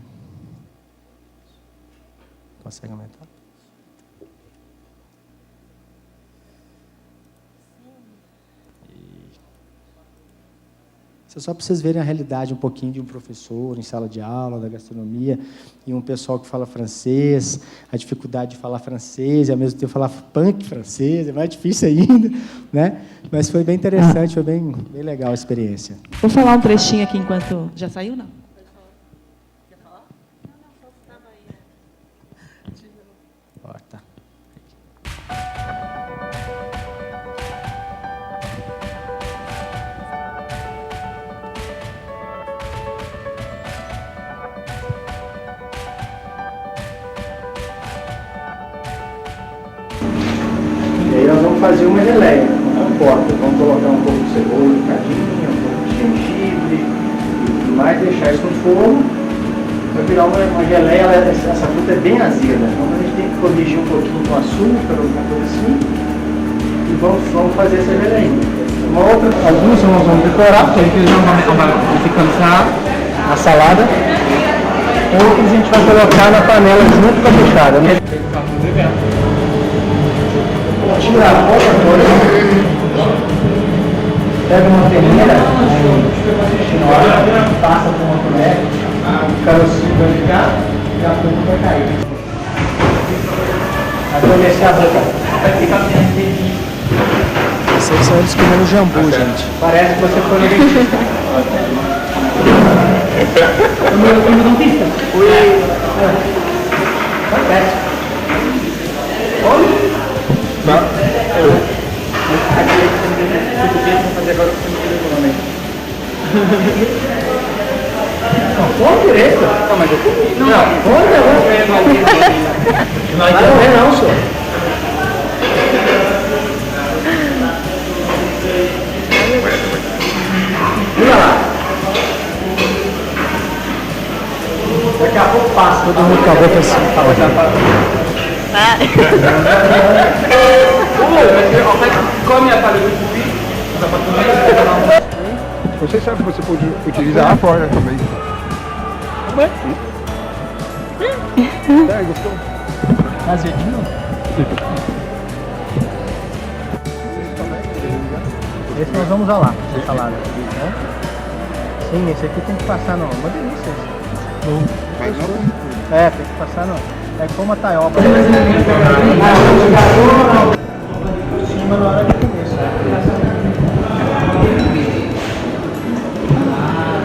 Consegue aumentar? Isso é só para vocês verem a realidade um pouquinho de um professor em sala de aula, da gastronomia, e um pessoal que fala francês, a dificuldade de falar francês, e ao mesmo tempo falar punk francês, é mais difícil ainda, né? Mas foi bem interessante, foi bem legal a experiência. Vou falar um trechinho aqui enquanto... Já saiu, não? Quer falar? Não, só estava aí. Ó, tá. E aí nós vamos fazer uma geleia, uma compota. Vamos colocar um pouco de cebola, um bocadinho, um pouco de gengibre, e mais deixar isso no forno. Vai virar uma geleia, essa fruta é bem azeda. Então a gente tem que corrigir um pouquinho com açúcar, alguma coisa assim. E vamos fazer essa geleia. Alguns nós vamos decorar, porque eles vão descansar na salada. Outros a gente vai colocar na panela junto com a buchada. Tira a pouca coisa, pega uma peneira, passa por uma colher, o carocinho vai ficar e a fruta vai cair. Vai começar a boca. Vai ficar bem. Vocês são eles comendo jambu, gente. Parece que você foi no dentista. No dentista? Fui. Parece. Olha. Não, Não, direito. Não, mas eu comi. Não, não vai morrer não, senhor. Olha lá. Daqui a pouco passa. Todo mundo acabou com assim. Come a palha do cupim. Você sabe que você pode utilizar a forja também. Como é? Gostou? Azedinho? Esse nós vamos usar lá, essa salada. Né? Sim, esse aqui tem que passar no... Uma delícia esse. Mas não... É, tem que passar no... É como a taioba. Por cima na hora de começo.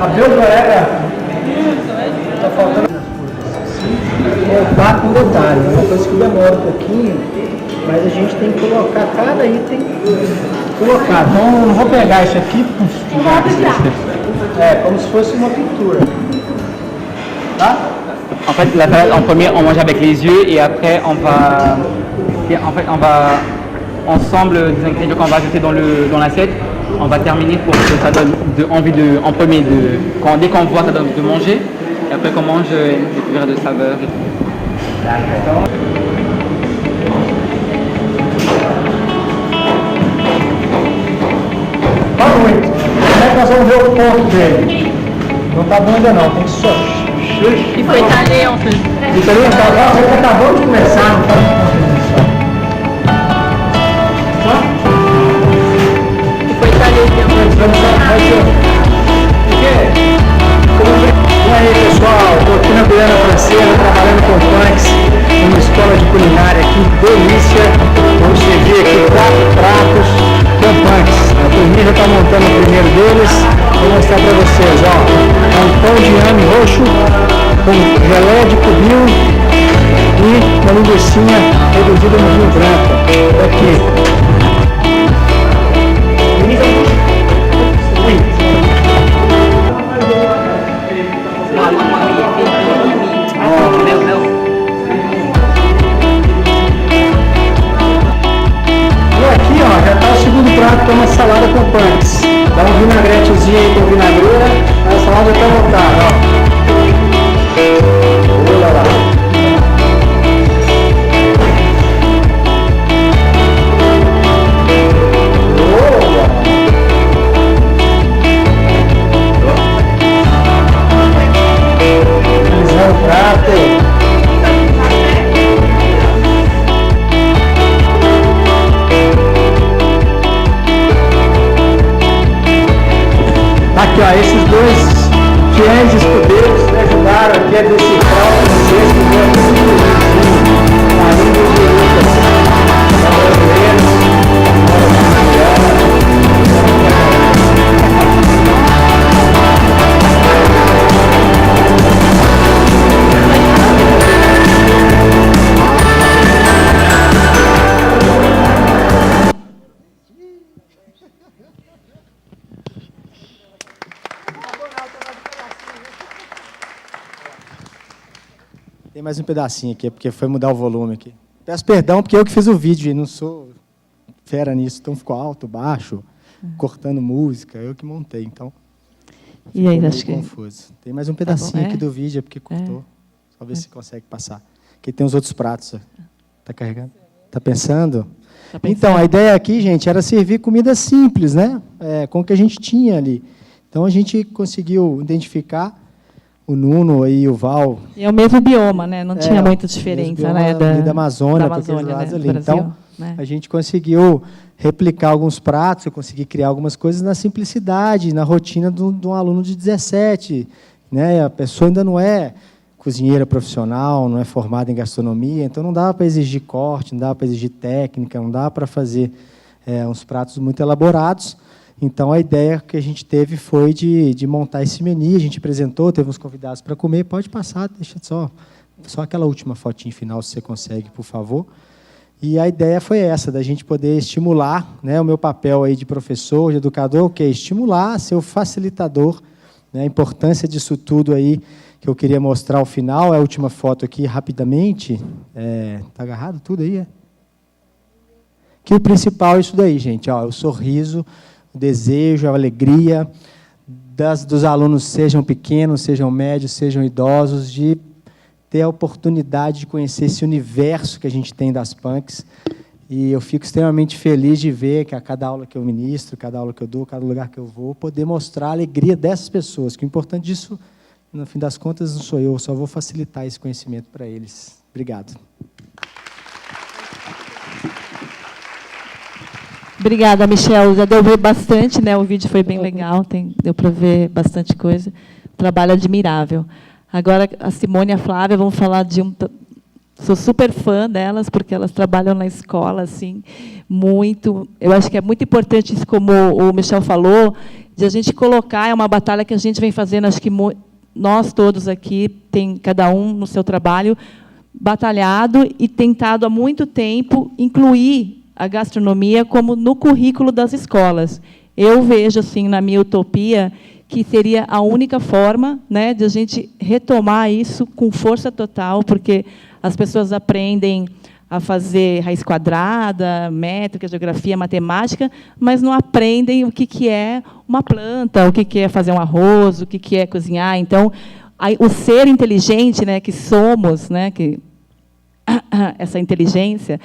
A beldroega tá faltando voltar com detalhe. É uma coisa que demora um pouquinho, mas a gente tem que colocar cada item colocar. Então eu não vou pegar isso aqui. É como se fosse uma pintura. Tá? En fait, la salade, en premier, on mange avec les yeux et après, on va ensemble des ingrédients qu'on va ajouter dans l'assiette, on va terminer pour que ça donne envie en premier dès qu'on voit ça donne de manger, et après qu'on mange, découvrir de saveurs et tout. Boa noite. Como é que nós vamos ver o ponto dele? Não tá bom ainda não, tem só. Il faut étaler en fait. Isso aí, tá, você acabou de começar, não tá no ponto ainda só. Il faut étaler bien. E aí, pessoal, Rotina Guiana Francesa, trabalhando com punks, uma escola de culinária aqui, delícia. Vamos servir aqui 4 pratos com punks. A turminha já está montando o primeiro deles. Vou mostrar para vocês, ó. É um pão de inhame roxo com gelé de cubinho e uma linguicinha reduzida no vinho branco. Aqui. Já está o segundo prato, que é uma salada com punks. Dá um vinagretezinho aí com vinagreira, a salada está montada, ó. Olha lá. Finalizando o prato. Aqui, ó, esses dois fiéis escudeiros me ajudaram aqui a decifrar o processo do Marinho de Lucas. São brasileiros, Tem mais um pedacinho aqui, porque foi mudar o volume aqui. Peço perdão, porque eu que fiz o vídeo e não sou fera nisso, então ficou alto, baixo, cortando música, eu que montei, então E aí, ficou acho meio que... confuso. Tem mais um pedacinho aqui do vídeo, é porque cortou. Só ver se consegue passar. Aqui tem os outros pratos. Está carregando? Está pensando? Tá pensando? Então, a ideia aqui, gente, era servir comida simples, né? Com o que a gente tinha ali. Então, a gente conseguiu identificar o Nuno e o Val. E é o mesmo bioma, né? Não tinha muita diferença, né? Da Amazônia, para aqueles lados ali. Então, a gente conseguiu replicar alguns pratos, eu consegui criar algumas coisas na simplicidade, na rotina de um aluno de 17. Né? A pessoa ainda não é cozinheira profissional, não é formada em gastronomia, então não dava para exigir corte, não dava para exigir técnica, não dava para fazer uns pratos muito elaborados. Então, a ideia que a gente teve foi de montar esse menu, a gente apresentou, teve uns convidados para comer, pode passar, deixa só aquela última fotinha final, se você consegue, por favor. E a ideia foi essa, da gente poder estimular, né, o meu papel aí de professor, de educador, o quê? Estimular, ser o facilitador, né, a importância disso tudo aí, que eu queria mostrar ao final, a última foto aqui, rapidamente. Está agarrado tudo aí? Que o principal é isso daí, gente, ó, o sorriso, o desejo, a alegria dos alunos, sejam pequenos, sejam médios, sejam idosos, de ter a oportunidade de conhecer esse universo que a gente tem das punks. E eu fico extremamente feliz de ver que a cada aula que eu ministro, cada aula que eu dou, cada lugar que eu vou, poder mostrar a alegria dessas pessoas, que o importante disso, no fim das contas, não sou eu só vou facilitar esse conhecimento para eles. Obrigado. Obrigada, Michel. Já deu para ver bastante, né? O vídeo foi bem legal, deu para ver bastante coisa. Trabalho admirável. Agora, a Simone e a Flávia vão falar de um... Sou super fã delas, porque elas trabalham na escola, assim, muito. Eu acho que é muito importante isso, como o Michel falou, de a gente colocar, é uma batalha que a gente vem fazendo, acho que nós todos aqui, tem cada um no seu trabalho, batalhado e tentado há muito tempo incluir a gastronomia como no currículo das escolas. Eu vejo, assim, na minha utopia, que seria a única forma, né, de a gente retomar isso com força total, porque as pessoas aprendem a fazer raiz quadrada, métrica, geografia, matemática, mas não aprendem o que é uma planta, o que é fazer um arroz, o que é cozinhar. Então, o ser inteligente, né, que somos, né, que essa inteligência,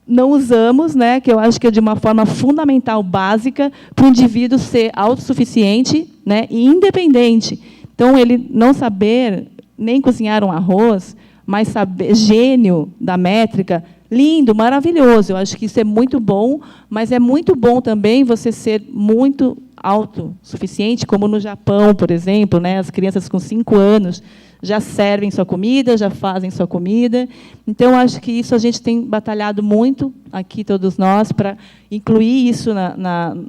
não usamos, né, que eu acho que é de uma forma fundamental, básica, para o indivíduo ser autossuficiente, né, e independente. Então, ele não saber nem cozinhar um arroz, mas saber, gênio da métrica, lindo, maravilhoso. Eu acho que isso é muito bom, mas é muito bom também você ser muito autossuficiente, como no Japão, por exemplo, né, as crianças com 5 anos já servem sua comida, já fazem sua comida. Então, acho que isso a gente tem batalhado muito aqui, todos nós, para incluir isso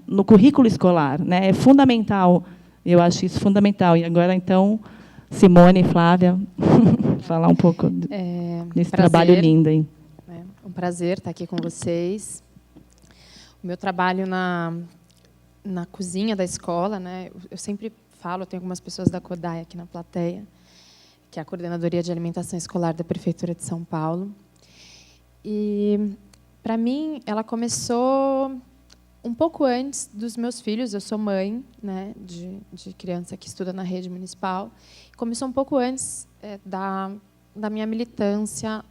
no currículo escolar, né? É fundamental, eu acho isso fundamental. E agora, então, Simone e Flávia, falar um pouco desse trabalho lindo aí. É um prazer estar aqui com vocês. O meu trabalho na cozinha da escola, né? Eu sempre falo, tem algumas pessoas da CODAI aqui na plateia, que é a Coordenadoria de Alimentação Escolar da Prefeitura de São Paulo. E, para mim, ela começou um pouco antes dos meus filhos. Eu sou mãe, né, de criança que estuda na rede municipal. Começou um pouco antes da minha militância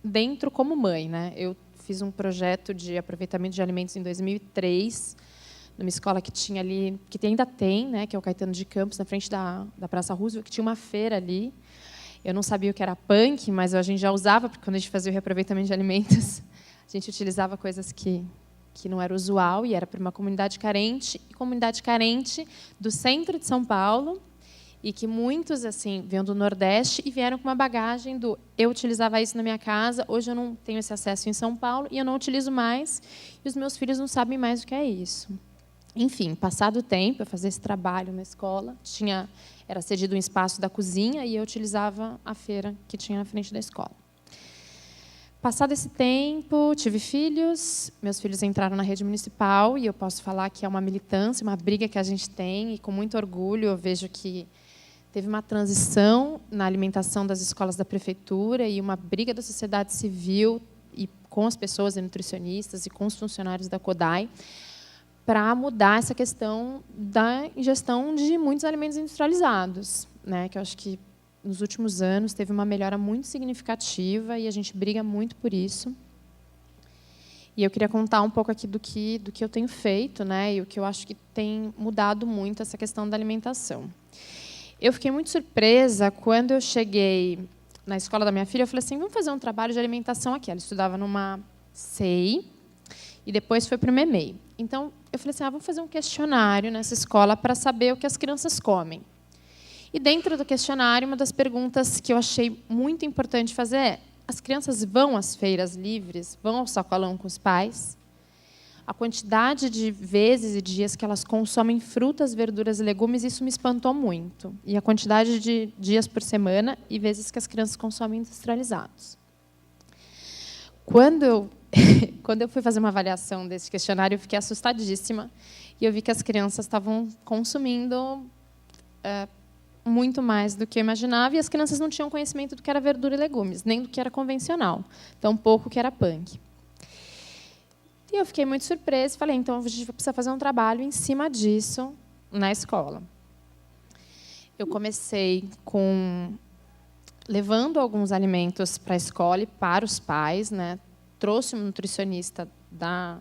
dentro como mãe, né? Eu fiz um projeto de aproveitamento de alimentos em 2003, numa escola que tinha ali, que ainda tem, né, que é o Caetano de Campos, na frente da Praça Roosevelt, que tinha uma feira ali. Eu não sabia o que era punk, mas a gente já usava, porque quando a gente fazia o reaproveitamento de alimentos, a gente utilizava coisas que não era usual, e era para uma comunidade carente do centro de São Paulo, e que muitos assim vinham do Nordeste e vieram com uma bagagem do eu utilizava isso na minha casa, hoje eu não tenho esse acesso em São Paulo e eu não utilizo mais, e os meus filhos não sabem mais o que é isso. Enfim, passado o tempo, eu fazia esse trabalho na escola, era cedido um espaço da cozinha e eu utilizava a feira que tinha na frente da escola. Passado esse tempo, tive filhos, meus filhos entraram na rede municipal e eu posso falar que é uma militância, uma briga que a gente tem, e com muito orgulho eu vejo que teve uma transição na alimentação das escolas da prefeitura e uma briga da sociedade civil e com as pessoas, nutricionistas e com os funcionários da CODAI, para mudar essa questão da ingestão de muitos alimentos industrializados, né? Que eu acho que nos últimos anos teve uma melhora muito significativa e a gente briga muito por isso. E eu queria contar um pouco aqui do que eu tenho feito, né? E o que eu acho que tem mudado muito essa questão da alimentação. Eu fiquei muito surpresa quando eu cheguei na escola da minha filha. Eu falei assim, vamos fazer um trabalho de alimentação aqui. Ela estudava numa CEI e depois foi para o MEMEI. Então, eu falei assim, vamos fazer um questionário nessa escola para saber o que as crianças comem. E dentro do questionário, uma das perguntas que eu achei muito importante fazer é: as crianças vão às feiras livres, vão ao sacolão com os pais? A quantidade de vezes e dias que elas consomem frutas, verduras e legumes, isso me espantou muito. E a quantidade de dias por semana e vezes que as crianças consomem industrializados. Quando eu fui fazer uma avaliação desse questionário, eu fiquei assustadíssima. E eu vi que as crianças estavam consumindo muito mais do que eu imaginava, e as crianças não tinham conhecimento do que era verdura e legumes, nem do que era convencional, tampouco que era punk. E eu fiquei muito surpresa e falei, então a gente precisa fazer um trabalho em cima disso na escola. Eu comecei levando alguns alimentos para a escola e para os pais, né? Trouxe um nutricionista da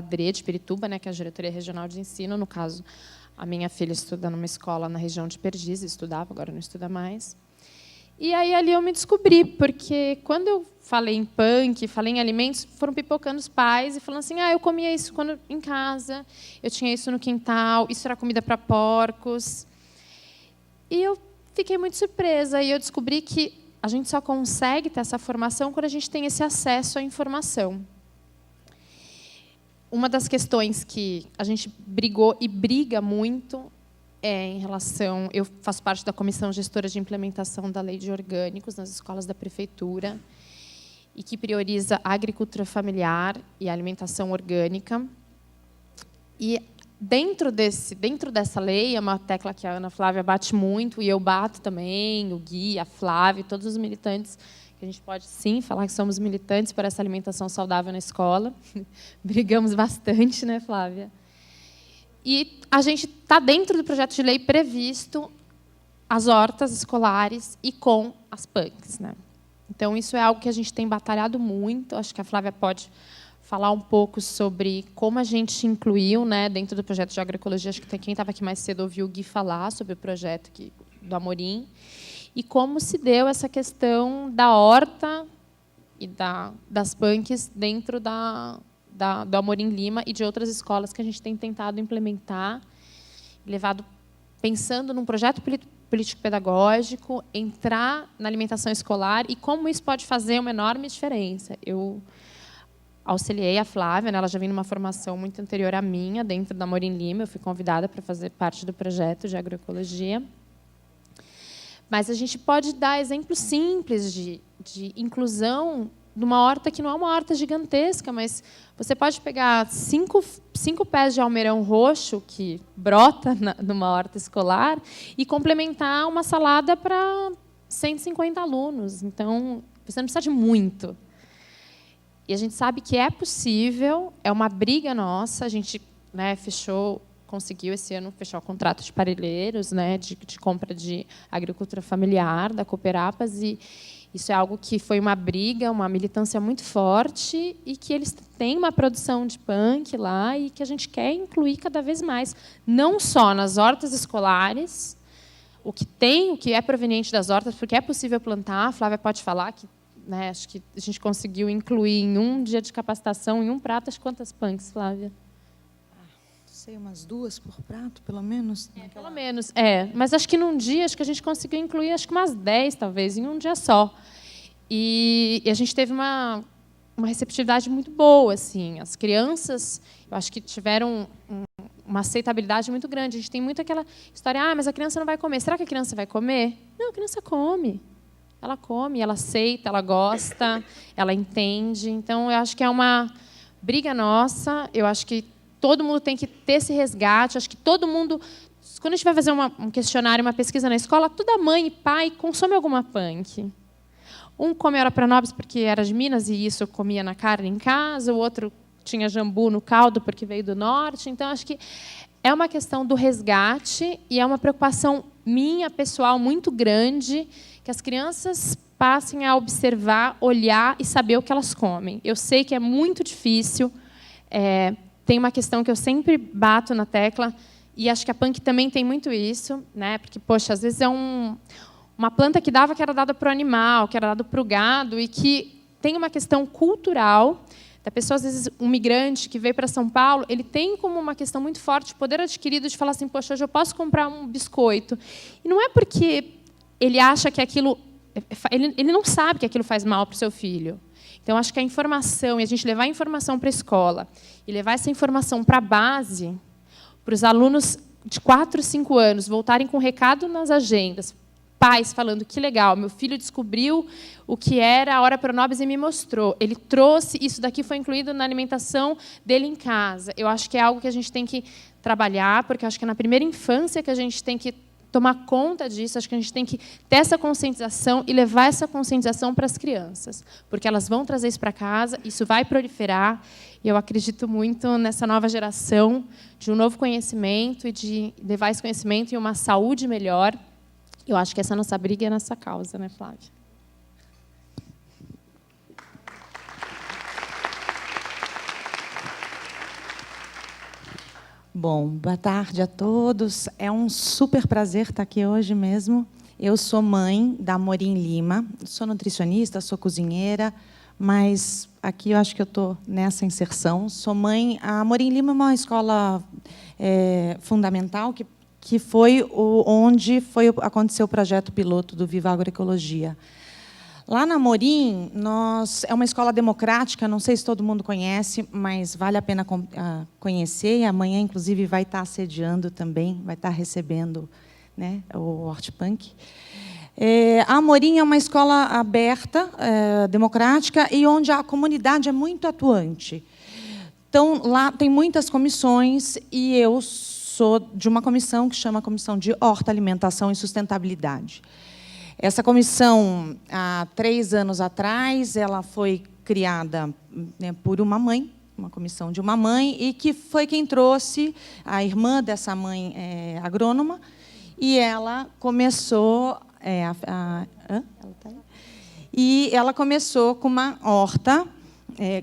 DRE de Pirituba, né, que é a Diretoria Regional de Ensino. No caso, a minha filha estuda numa escola na região de Perdizes, estudava, agora não estuda mais. E aí ali eu me descobri, porque quando eu falei em punk, falei em alimentos, foram pipocando os pais e falando assim, eu comia isso em casa, eu tinha isso no quintal, isso era comida para porcos. E eu fiquei muito surpresa, e eu descobri que a gente só consegue ter essa formação quando a gente tem esse acesso à informação. Uma das questões que a gente brigou e briga muito é em relação... Eu faço parte da Comissão Gestora de Implementação da Lei de Orgânicos nas escolas da Prefeitura, e que prioriza a agricultura familiar e a alimentação orgânica. E dentro dessa lei, é uma tecla que a Ana Flávia bate muito, e eu bato também, o Gui, a Flávia, todos os militantes que que a gente pode, sim, falar que somos militantes por essa alimentação saudável na escola. Brigamos bastante, né, Flávia? E a gente está dentro do projeto de lei previsto as hortas escolares e com as punks, né? Então, isso é algo que a gente tem batalhado muito. Acho que a Flávia pode falar um pouco sobre como a gente incluiu, né, dentro do projeto de agroecologia. Acho que quem estava aqui mais cedo ouviu o Gui falar sobre o projeto do Amorim. E como se deu essa questão da horta e das punks dentro do Amorim Lima e de outras escolas que a gente tem tentado implementar, pensando num projeto político-pedagógico, entrar na alimentação escolar e como isso pode fazer uma enorme diferença. Eu auxiliei a Flávia, né, ela já vinha numa formação muito anterior à minha, dentro da Amorim Lima, eu fui convidada para fazer parte do projeto de agroecologia. Mas a gente pode dar exemplos simples de inclusão numa horta que não é uma horta gigantesca, mas você pode pegar cinco pés de almeirão roxo que brota numa horta escolar e complementar uma salada para 150 alunos. Então, você não precisa de muito. E a gente sabe que é possível, é uma briga nossa. A gente, né, conseguiu esse ano fechar o contrato de parelheiros, né, de compra de agricultura familiar da Cooperapas, e isso é algo que foi uma briga, uma militância muito forte, e que eles têm uma produção de punk lá e que a gente quer incluir cada vez mais, não só nas hortas escolares, o que é proveniente das hortas, porque é possível plantar. A Flávia pode falar que, né, acho que a gente conseguiu incluir em um dia de capacitação, em um prato, as quantas punks, Flávia? Sei, umas 2 por prato, pelo menos. Pelo menos, mas acho que num dia a gente conseguiu incluir acho que umas 10, talvez, em um dia só. E a gente teve uma receptividade muito boa, assim. As crianças, eu acho que tiveram uma aceitabilidade muito grande. A gente tem muito aquela história, mas a criança não vai comer. Será que a criança vai comer? Não, a criança come. Ela come, ela aceita, ela gosta, ela entende. Então, eu acho que é uma briga nossa. Eu acho que todo mundo tem que ter esse resgate. Acho que todo mundo, quando a gente vai fazer um questionário, uma pesquisa na escola, toda mãe e pai consome alguma punk. Um come ora pronobis porque era de Minas e isso comia na carne em casa, o outro tinha jambu no caldo porque veio do norte. Então, acho que é uma questão do resgate e é uma preocupação minha, pessoal, muito grande, que as crianças passem a observar, olhar e saber o que elas comem. Eu sei que é muito difícil. Tem uma questão que eu sempre bato na tecla, e acho que a punk também tem muito isso, né? Porque, poxa, às vezes é uma planta que era dada para o animal, que era dada para o gado, e que tem uma questão cultural da pessoa, às vezes, um migrante que veio para São Paulo, ele tem como uma questão muito forte o poder adquirido de falar assim, poxa, hoje eu posso comprar um biscoito. E não é porque ele acha que aquilo... Ele não sabe que aquilo faz mal para o seu filho. Então, acho que a informação, e a gente levar a informação para a escola, e levar essa informação para a base, para os alunos de 4, 5 anos voltarem com recado nas agendas, pais falando, que legal, meu filho descobriu o que era a hora pronobis e me mostrou. Ele trouxe, isso daqui foi incluído na alimentação dele em casa. Eu acho que é algo que a gente tem que trabalhar, porque acho que é na primeira infância que a gente tem que tomar conta disso, acho que a gente tem que ter essa conscientização e levar essa conscientização para as crianças, porque elas vão trazer isso para casa, isso vai proliferar, e eu acredito muito nessa nova geração de um novo conhecimento e de levar esse conhecimento e uma saúde melhor. Eu acho que essa é a nossa briga e a nossa causa, né, Flávia? Bom, boa tarde a todos. É um super prazer estar aqui hoje mesmo. Eu sou mãe da Amorim Lima, sou nutricionista, sou cozinheira, mas aqui eu acho que eu estou nessa inserção. Sou mãe. A Amorim Lima é uma escola fundamental que foi onde aconteceu o projeto piloto do Viva Agroecologia. Lá na Amorim, é uma escola democrática, não sei se todo mundo conhece, mas vale a pena conhecer, e amanhã, inclusive, vai estar sediando também, vai estar recebendo, né, o Hortipunk. A Amorim é uma escola aberta, democrática, e onde a comunidade é muito atuante. Então, lá tem muitas comissões, e eu sou de uma comissão que chama Comissão de Horta, Alimentação e Sustentabilidade. Essa comissão, há 3 anos atrás, ela foi criada, né, por uma mãe, uma comissão de uma mãe, e que foi quem trouxe a irmã dessa mãe agrônoma, e ela começou... E ela começou com uma horta,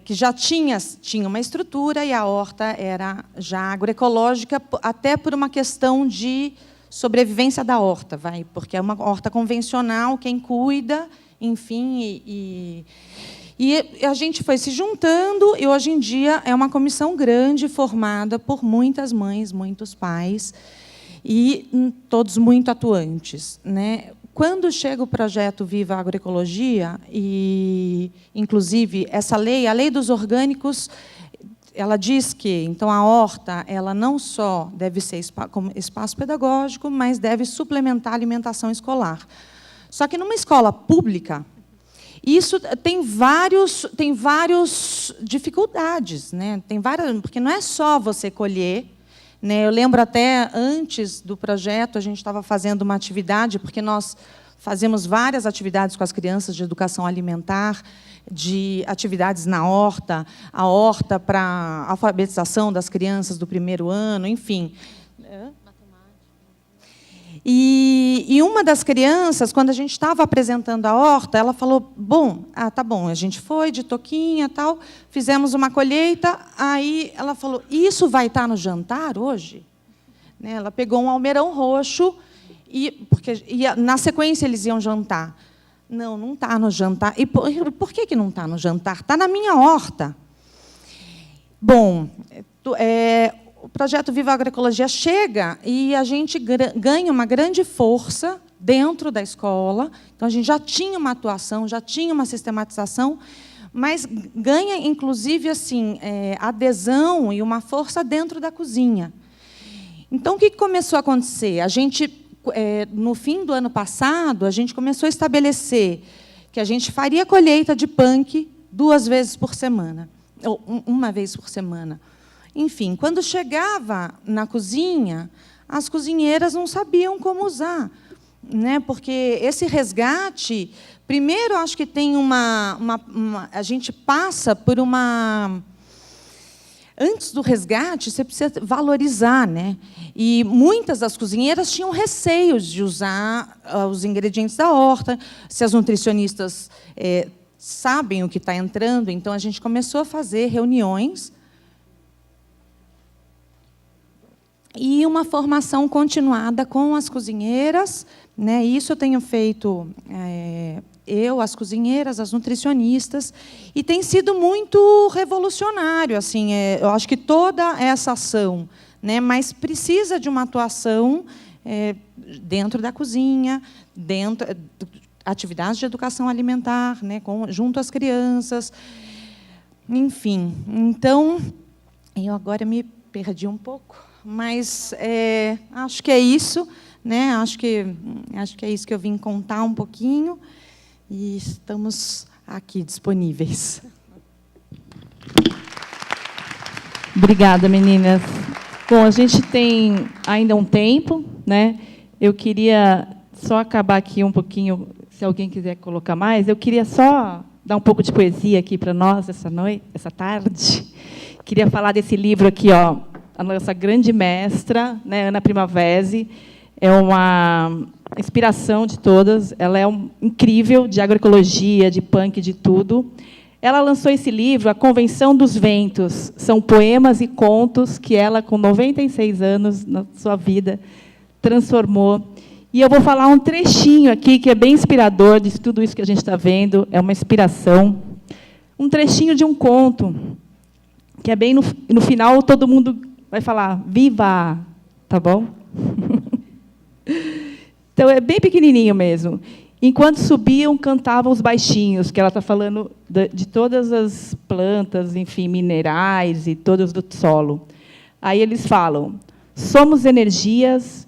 que já tinha uma estrutura, e a horta era já agroecológica, até por uma questão de sobrevivência da horta, porque é uma horta convencional, quem cuida, enfim, e a gente foi se juntando, e hoje em dia é uma comissão grande, formada por muitas mães, muitos pais, e todos muito atuantes, né? Quando chega o projeto Viva Agroecologia, e, inclusive, essa lei, a lei dos orgânicos, ela diz que, então, a horta, ela não só deve ser como espaço pedagógico, mas deve suplementar a alimentação escolar. Só que, numa escola pública, isso tem várias dificuldades, né? Porque não é só você colher, né? Eu lembro até, antes do projeto, a gente estava fazendo uma atividade, porque nós fazemos várias atividades com as crianças de educação alimentar, de atividades na horta, a horta para alfabetização das crianças do 1º ano, enfim. E uma das crianças, quando a gente estava apresentando a horta, ela falou, tá bom, a gente foi de toquinha, tal, fizemos uma colheita, aí ela falou, isso vai estar no jantar hoje? Né, ela pegou um almeirão roxo, porque na sequência eles iam jantar. Não está no jantar. E por que não está no jantar? Está na minha horta. Bom, o projeto Viva Agroecologia chega e a gente ganha uma grande força dentro da escola. Então, a gente já tinha uma atuação, já tinha uma sistematização, mas ganha, inclusive, assim, adesão e uma força dentro da cozinha. Então, o que começou a acontecer? A gente, no fim do ano passado, a gente começou a estabelecer que a gente faria colheita de punk 2 vezes por semana, ou 1 vez por semana. Enfim, quando chegava na cozinha, as cozinheiras não sabiam como usar, né? Porque esse resgate, primeiro, acho que tem a gente passa por uma... Antes do resgate, você precisa valorizar, né? E muitas das cozinheiras tinham receios de usar os ingredientes da horta, se as nutricionistas sabem o que está entrando. Então, a gente começou a fazer reuniões e uma formação continuada com as cozinheiras, né? Isso eu tenho feito, eu, as cozinheiras, as nutricionistas, e tem sido muito revolucionário. Assim, eu acho que toda essa ação, né? Mas precisa de uma atuação dentro da cozinha, dentro atividades de educação alimentar, né? Junto às crianças, enfim. Então, eu agora me perdi um pouco. Mas acho que é isso, né? Acho que é isso que eu vim contar um pouquinho, e estamos aqui disponíveis. Obrigada, meninas. Bom, a gente tem ainda um tempo, né? Eu queria só acabar aqui um pouquinho, se alguém quiser colocar mais, eu queria só dar um pouco de poesia aqui para nós essa tarde. Queria falar desse livro aqui, ó. A nossa grande mestra, né, Ana Primavesi, é uma inspiração de todas. Ela é incrível, de agroecologia, de punk, de tudo. Ela lançou esse livro, A Convenção dos Ventos. São poemas e contos que ela, com 96 anos na sua vida, transformou. E eu vou falar um trechinho aqui, que é bem inspirador de tudo isso que a gente está vendo. É uma inspiração. Um trechinho de um conto, que é bem no final, todo mundo vai falar, viva, tá bom? Então, é bem pequenininho mesmo. Enquanto subiam, cantavam os baixinhos, que ela está falando de todas as plantas, enfim, minerais e todos do solo. Aí eles falam, somos energias,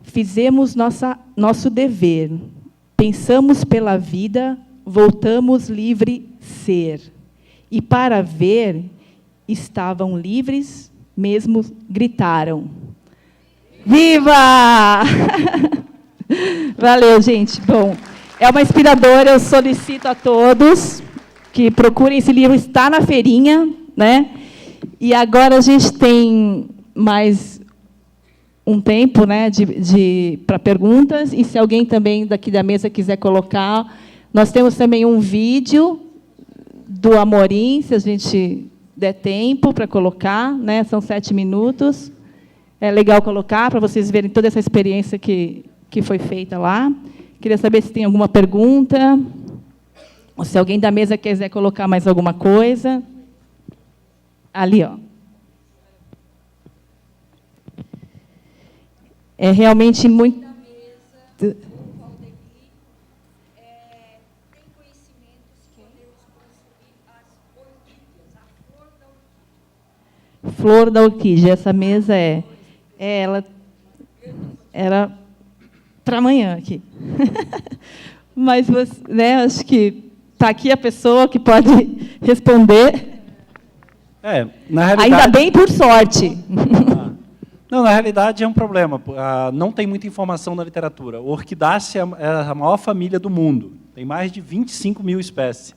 fizemos nosso dever, pensamos pela vida, voltamos livre ser. E para ver, estavam livres, mesmo gritaram. Viva! Valeu, gente. Bom, é uma inspiradora, eu solicito a todos que procurem esse livro, está na feirinha, né? E agora a gente tem mais um tempo, né, para perguntas, e se alguém também daqui da mesa quiser colocar, nós temos também um vídeo do Amorim, se a gente der tempo para colocar, né? São 7 minutos. É legal colocar para vocês verem toda essa experiência que foi feita lá. Queria saber se tem alguma pergunta, ou se alguém da mesa quiser colocar mais alguma coisa. Ali, ó. É realmente muito... Flor da orquídea. Essa mesa ela era para amanhã aqui. Mas você, né, acho que está aqui a pessoa que pode responder. Na realidade... Ainda bem, por sorte. Não, na realidade é um problema. Não tem muita informação na literatura. A orquidácea é a maior família do mundo. Tem mais de 25 mil espécies.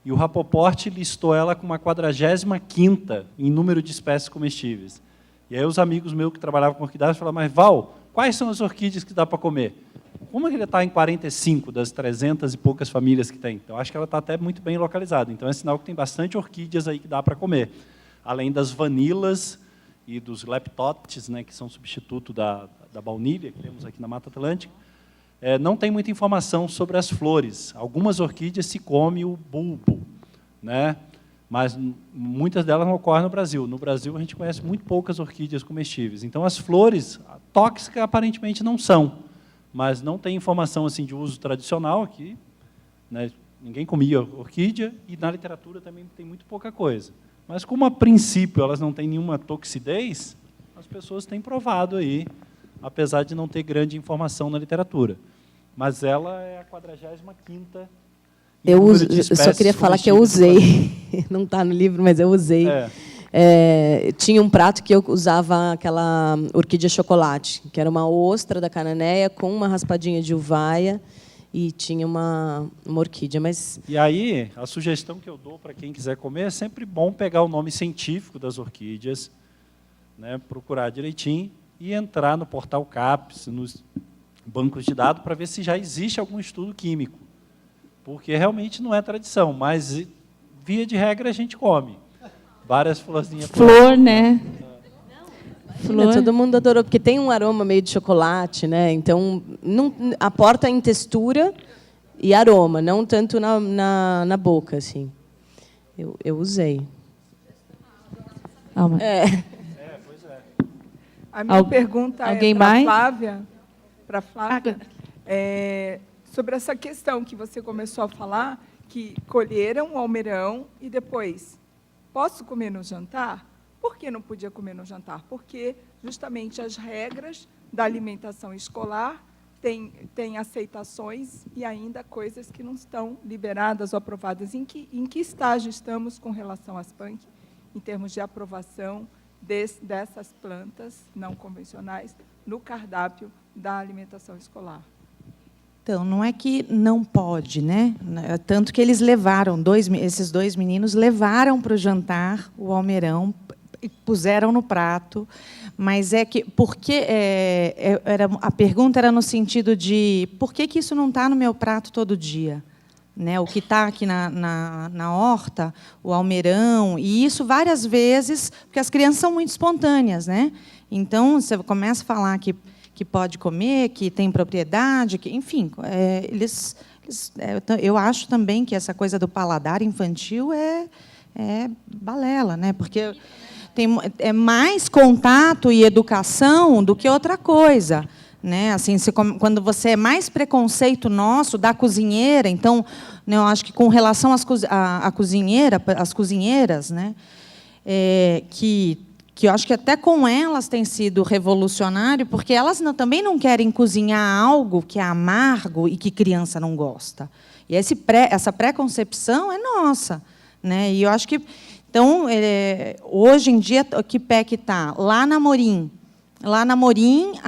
E o Rapoport listou ela com uma 45ª em número de espécies comestíveis. E aí os amigos meus que trabalhavam com orquidáceas falaram, mas Val, quais são as orquídeas que dá para comer? Como é que ele está em 45 das 300 e poucas famílias que tem? Então, acho que ela está até muito bem localizada. Então, é sinal que tem bastante orquídeas aí que dá para comer. Além das vanilas e dos leptotes, né, que são substituto da baunilha, que temos aqui na Mata Atlântica. Não tem muita informação sobre as flores. Algumas orquídeas se come o bulbo, né? Mas muitas delas não ocorrem no Brasil. No Brasil, a gente conhece muito poucas orquídeas comestíveis. Então, as flores tóxicas, aparentemente, não são. Mas não tem informação assim, de uso tradicional aqui. Né? Ninguém comia orquídea, e na literatura também tem muito pouca coisa. Mas, como a princípio elas não têm nenhuma toxidez, as pessoas têm provado aí, apesar de não ter grande informação na literatura. Mas ela é a 45ª. Eu só queria falar que eu usei. Não está no livro, mas eu usei. Tinha um prato que eu usava aquela orquídea chocolate, que era uma ostra da cananéia com uma raspadinha de uvaia e tinha uma orquídea. Mas... E aí, a sugestão que eu dou para quem quiser comer é sempre bom pegar o nome científico das orquídeas, né, procurar direitinho e entrar no portal CAPES, nos bancos de dados, para ver se já existe algum estudo químico. Porque realmente não é tradição, mas, via de regra, a gente come. Várias florzinhas. Flor, né? Flor. Todo mundo adorou, porque tem um aroma meio de chocolate, né? Então, não, aporta em textura e aroma, não tanto na boca, assim. Eu usei. Pois é. A minha pergunta Alguém é para mais? Flávia. Para Flávia. Sobre essa questão que você começou a falar, que colheram o almeirão e depois, posso comer no jantar? Por que não podia comer no jantar? Porque, justamente, as regras da alimentação escolar têm aceitações e ainda coisas que não estão liberadas ou aprovadas. Em que estágio estamos com relação às PANC, em termos de aprovação dessas plantas não convencionais no cardápio da alimentação escolar? Então, não é que não pode, né? Tanto que eles levaram, esses dois meninos levaram para o jantar o almeirão, e puseram no prato, mas é que porque a pergunta era no sentido de por que isso não está no meu prato todo dia, né? O que está aqui na horta, o almeirão, e isso várias vezes, porque as crianças são muito espontâneas, né? Então você começa a falar que pode comer, que tem propriedade, que, enfim, eu acho também que essa coisa do paladar infantil é balela, né? Porque é mais contato e educação do que outra coisa, né? Assim, quando você é mais preconceito nosso da cozinheira, então, né, eu acho que com relação às cozinheiras, né, que eu acho que até com elas tem sido revolucionário, porque elas também não querem cozinhar algo que é amargo e que criança não gosta. E essa preconcepção é nossa, né? E eu acho que então, hoje em dia, que pé que está? Lá na Amorim, Lá na Amorim,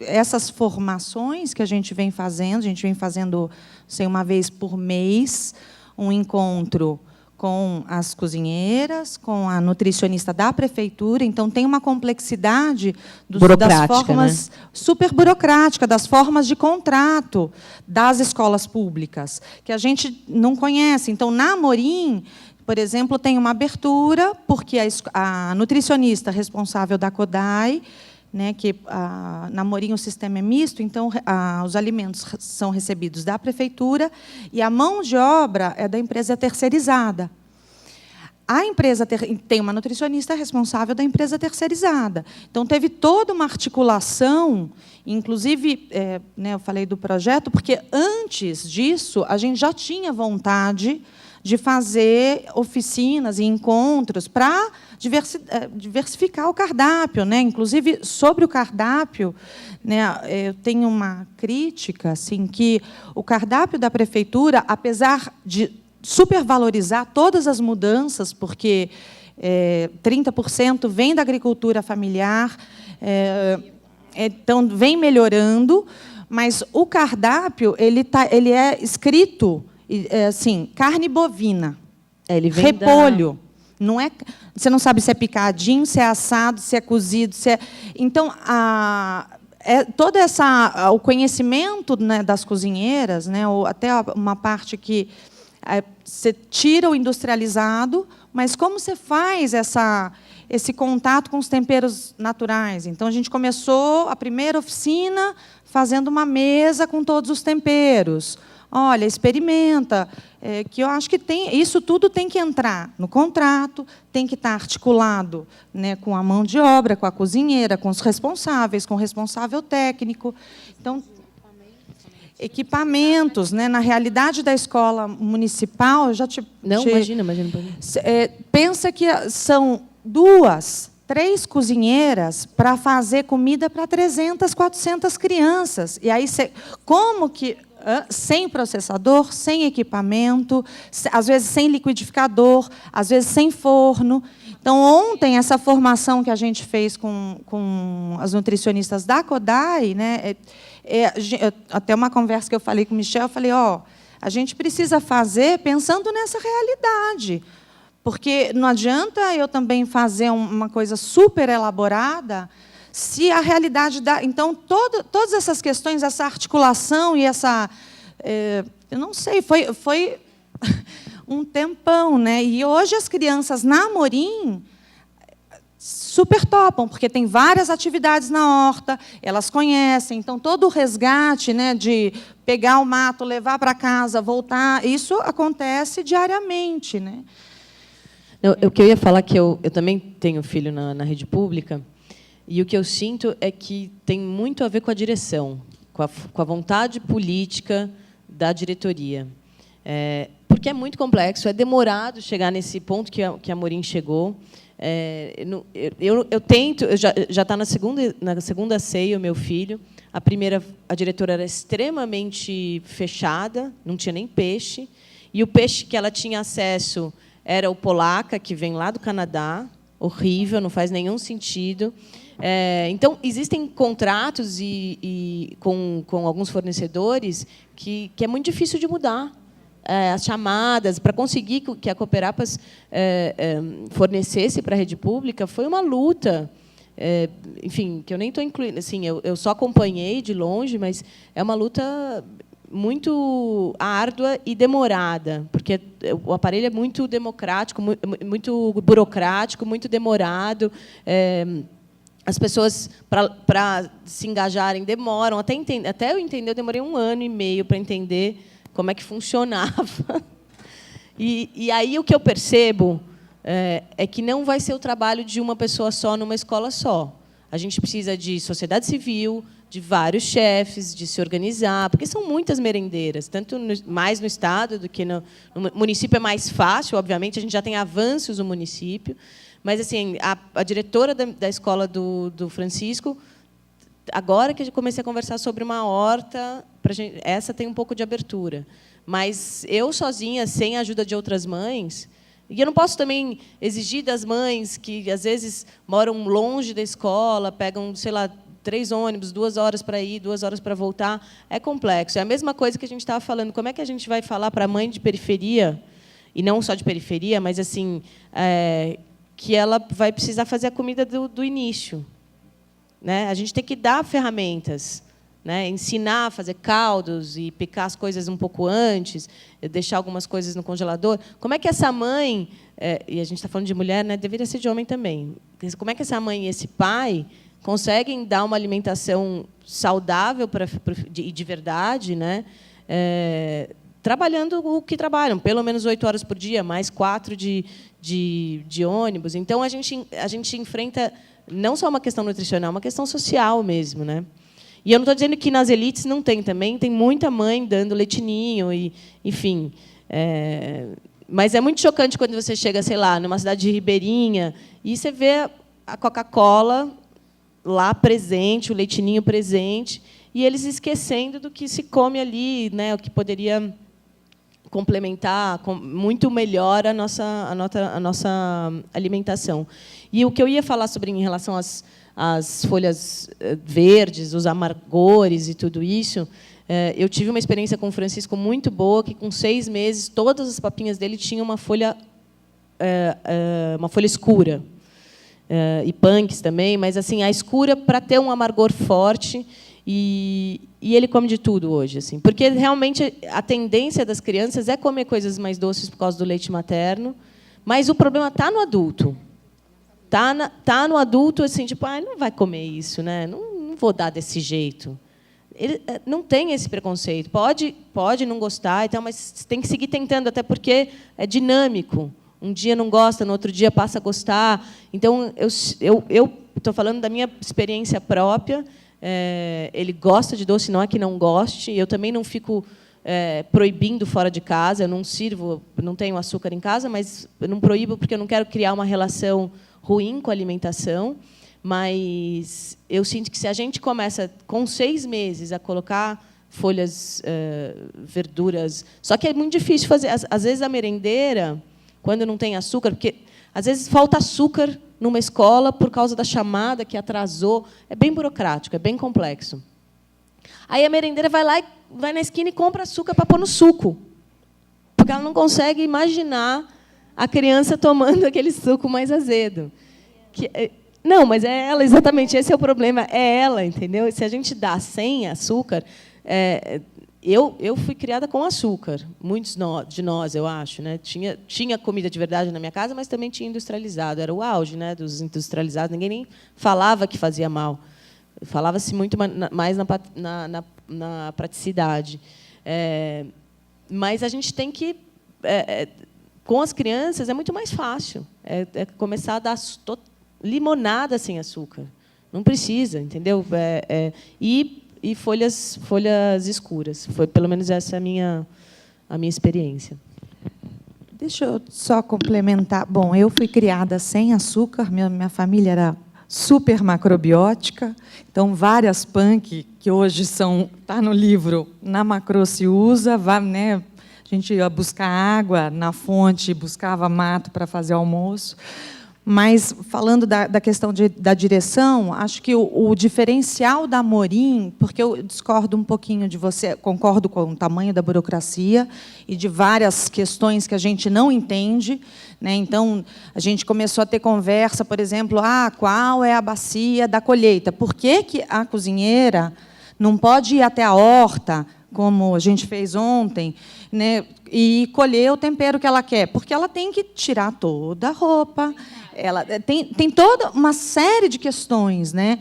essas formações que a gente vem fazendo sei, uma vez por mês, um encontro com as cozinheiras, com a nutricionista da prefeitura. Então, tem uma complexidade das formas, né? Super burocrática, das formas de contrato das escolas públicas, que a gente não conhece. Então, na Amorim, por exemplo, tem uma abertura, porque a nutricionista responsável da CODAI, né, que na Amorim o sistema é misto, então os alimentos são recebidos da prefeitura e a mão de obra é da empresa terceirizada. A empresa tem uma nutricionista responsável da empresa terceirizada. Então, teve toda uma articulação, inclusive, né, eu falei do projeto, porque, antes disso, a gente já tinha vontade de fazer oficinas e encontros para diversificar o cardápio, né? Inclusive, sobre o cardápio, né, eu tenho uma crítica, assim, que o cardápio da prefeitura, apesar de supervalorizar todas as mudanças, porque 30% vem da agricultura familiar, então vem melhorando, mas o cardápio ele é escrito assim, carne bovina, ele vem repolho. Não é, você não sabe se é picadinho, se é assado, se é cozido, se é. Então, todo o conhecimento, né, das cozinheiras, né, ou até uma parte que você tira o industrializado, mas como você faz esse contato com os temperos naturais? Então, a gente começou a primeira oficina fazendo uma mesa com todos os temperos. Olha, experimenta, que eu acho que isso tudo tem que entrar no contrato, tem que estar articulado, né, com a mão de obra, com a cozinheira, com os responsáveis, com o responsável técnico. Então, equipamentos, né, na realidade da escola municipal, imagina. Pensa que são 2, 3 cozinheiras para fazer comida para 300, 400 crianças. E aí, como que sem processador, sem equipamento, às vezes sem liquidificador, às vezes sem forno. Então, ontem, essa formação que a gente fez com as nutricionistas da CODAI, né, até uma conversa que eu falei com o Michel, eu falei, a gente precisa fazer pensando nessa realidade, porque não adianta eu também fazer uma coisa super elaborada se a realidade dá. Então, todas essas questões, essa articulação e essa... eu não sei, foi um tempão, né? E hoje as crianças na Amorim super topam, porque tem várias atividades na horta, elas conhecem, então todo o resgate, né, de pegar o mato, levar para casa, voltar, isso acontece diariamente, né? O que eu ia falar, que eu também tenho filho na rede pública, e o que eu sinto é que tem muito a ver com a direção, com a vontade política da diretoria. Porque é muito complexo, é demorado chegar nesse ponto que a Amorim chegou. Eu tento, já está na segunda ceia o meu filho. A primeira, a diretora era extremamente fechada, não tinha nem peixe, e o peixe que ela tinha acesso era o polaca, que vem lá do Canadá, horrível, não faz nenhum sentido. Então, existem contratos com alguns fornecedores que é muito difícil de mudar. As chamadas, para conseguir que a Cooperapas fornecesse para a rede pública, foi uma luta. Enfim, que eu nem estou incluindo. Assim, eu só acompanhei de longe, mas é uma luta muito árdua e demorada, porque o aparelho é muito democrático, muito burocrático, muito demorado. As pessoas, para se engajarem, demoram. Até eu entender, eu demorei 1 ano e meio para entender como é que funcionava. E aí o que eu percebo é que não vai ser o trabalho de uma pessoa só, numa escola só. A gente precisa de sociedade civil, de vários chefes, de se organizar, porque são muitas merendeiras, tanto mais no Estado do que no município. É mais fácil, obviamente, a gente já tem avanços no município, mas assim, a diretora da escola do Francisco, agora que eu comecei a conversar sobre uma horta, essa tem um pouco de abertura, mas eu sozinha, sem a ajuda de outras mães, E eu não posso também exigir das mães que, às vezes, moram longe da escola, pegam, sei lá, 3 ônibus, 2 horas para ir, 2 horas para voltar. É complexo. É a mesma coisa que a gente estava falando. Como é que a gente vai falar para a mãe de periferia, e não só de periferia, mas assim, que ela vai precisar fazer a comida do início, né? A gente tem que dar ferramentas, né? Ensinar a fazer caldos e picar as coisas um pouco antes, deixar algumas coisas no congelador. Como é que essa mãe, e a gente está falando de mulher, né? Deveria ser de homem também. Como é que essa mãe e esse pai conseguem dar uma alimentação saudável e de verdade, né? Trabalhando o que trabalham, pelo menos 8 horas por dia, mais 4 de ônibus. Então, a gente enfrenta não só uma questão nutricional, uma questão social mesmo, né? E eu não estou dizendo que nas elites não tem também, tem muita mãe dando leitinho, e, enfim. Mas é muito chocante quando você chega, sei lá, numa cidade de Ribeirinha, e você vê a Coca-Cola lá presente, o leitinho presente, e eles esquecendo do que se come ali, né, o que poderia complementar muito melhor a nossa alimentação. E o que eu ia falar sobre em relação às folhas verdes, os amargores e tudo isso, eu tive uma experiência com o Francisco muito boa, que com 6 meses todas as papinhas dele tinham uma folha escura. E punks também, mas assim a escura para ter um amargor forte, e ele come de tudo hoje, assim, porque realmente a tendência das crianças é comer coisas mais doces por causa do leite materno, mas o problema está no adulto. Tá no adulto, assim, tipo, não vai comer isso, né? Não vou dar desse jeito. Ele não tem esse preconceito. Pode não gostar, então, mas tem que seguir tentando, até porque é dinâmico. Um dia não gosta, no outro dia passa a gostar. Então, eu estou falando da minha experiência própria. Ele gosta de doce, não é que não goste. Eu também não fico proibindo fora de casa. Eu não sirvo, não tenho açúcar em casa, mas eu não proíbo porque eu não quero criar uma relação ruim com a alimentação. Mas eu sinto que se a gente começa, com 6 meses, a colocar folhas, verduras... Só que é muito difícil fazer. Às vezes, a merendeira, quando não tem açúcar, porque às vezes falta açúcar numa escola por causa da chamada que atrasou. É bem burocrático, é bem complexo. Aí a merendeira vai lá, vai na esquina e compra açúcar para pôr no suco, porque ela não consegue imaginar a criança tomando aquele suco mais azedo. Não, mas é ela, exatamente, esse é o problema, é ela, entendeu? Se a gente dá sem açúcar... Eu fui criada com açúcar, muitos de nós, eu acho, né? Tinha comida de verdade na minha casa, mas também tinha industrializado. Era o auge, né, dos industrializados. Ninguém nem falava que fazia mal. Falava-se muito mais na praticidade. Mas a gente tem que... com as crianças é muito mais fácil. Começar a dar limonada sem açúcar. Não precisa, entendeu? E folhas escuras. Foi, pelo menos, essa é a minha experiência. Deixa eu só complementar. Bom, eu fui criada sem açúcar, minha família era super macrobiótica, então várias punk que hoje está no livro, na macro se usa, né? A gente ia buscar água na fonte, buscava mato para fazer almoço. Mas, falando da questão da direção, acho que o diferencial da Amorim, porque eu discordo um pouquinho de você, concordo com o tamanho da burocracia e de várias questões que a gente não entende, né? Então, a gente começou a ter conversa, por exemplo, qual é a bacia da colheita? Por que a cozinheira não pode ir até a horta, como a gente fez ontem, né, e colher o tempero que ela quer? Porque ela tem que tirar toda a roupa. Ela tem toda uma série de questões, né?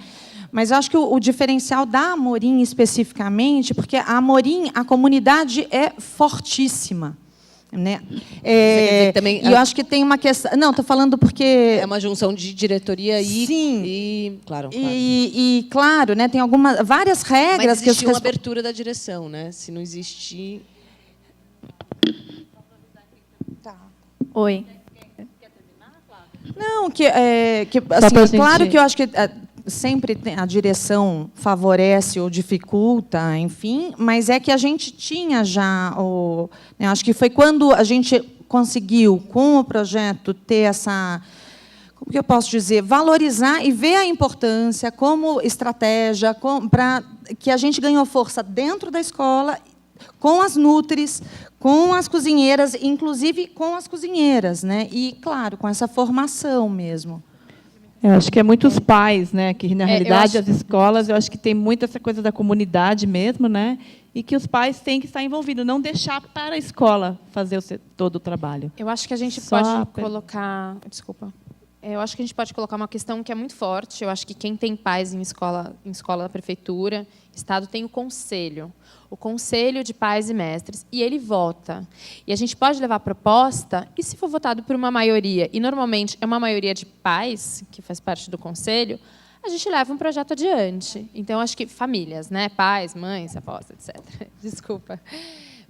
Mas eu acho que o diferencial da Amorim, especificamente, porque a Amorim, a comunidade é fortíssima, né? Também, e eu acho que tem uma questão... Não, estou falando porque... É uma junção de diretoria e... Sim. Claro. Claro, né, tem várias regras... Mas existe uma abertura da direção, né? Se não existir... Tá. Oi. Não, assim, claro que eu acho que sempre a direção favorece ou dificulta, enfim, mas é que a gente tinha já... eu acho que foi quando a gente conseguiu, com o projeto, ter essa... Como que eu posso dizer? Valorizar e ver a importância como estratégia, para que a gente ganhou força dentro da escola, com as nutris, com as cozinheiras, inclusive com as cozinheiras, né? E, claro, com essa formação mesmo. Eu acho que é muitos pais, né? Que, na realidade, as escolas, eu acho que tem muito essa coisa da comunidade mesmo, né? E que os pais têm que estar envolvidos, não deixar para a escola fazer todo o trabalho. Eu acho que a gente pode colocar... Desculpa. Eu acho que a gente pode colocar uma questão que é muito forte. Eu acho que quem tem pais em escola da prefeitura, Estado, tem o Conselho de Pais e Mestres, e ele vota. E a gente pode levar a proposta, e se for votado por uma maioria, e normalmente é uma maioria de pais, que faz parte do Conselho, a gente leva um projeto adiante. Então, acho que famílias, né? Pais, mães, avós, etc. Desculpa.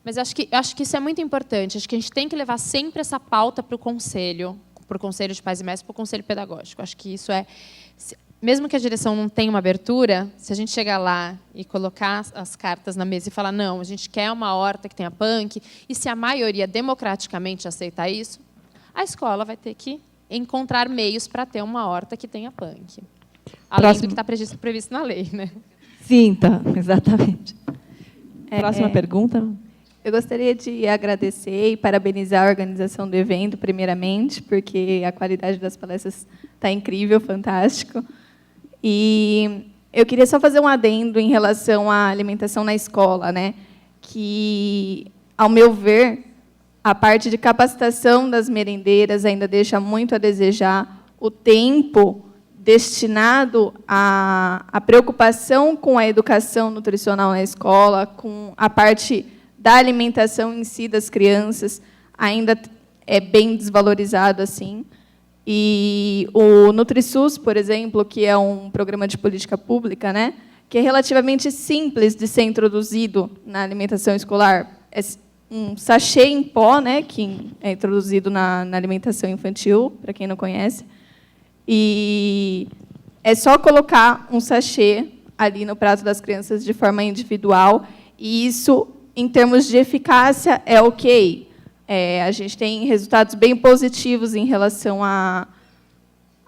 Mas acho que isso é muito importante. Acho que a gente tem que levar sempre essa pauta para o Conselho de Pais e Mestres, para o Conselho Pedagógico. Acho que isso é... Mesmo que a direção não tenha uma abertura, se a gente chegar lá e colocar as cartas na mesa e falar, não, a gente quer uma horta que tenha punk, e se a maioria democraticamente aceitar isso, a escola vai ter que encontrar meios para ter uma horta que tenha punk. Além do que está previsto na lei, né? Sim, tá, exatamente. Próxima pergunta. Eu gostaria de agradecer e parabenizar a organização do evento, primeiramente, porque a qualidade das palestras está incrível, fantástico. E eu queria só fazer um adendo em relação à alimentação na escola, né? Que, ao meu ver, a parte de capacitação das merendeiras ainda deixa muito a desejar. O tempo destinado à preocupação com a educação nutricional na escola, com a parte da alimentação em si das crianças, ainda é bem desvalorizado assim. E o NutriSUS, por exemplo, que é um programa de política pública, né, que é relativamente simples de ser introduzido na alimentação escolar, é um sachê em pó, né, que é introduzido na alimentação infantil, para quem não conhece, e é só colocar um sachê ali no prato das crianças de forma individual, e isso, em termos de eficácia, é ok. A gente tem resultados bem positivos em relação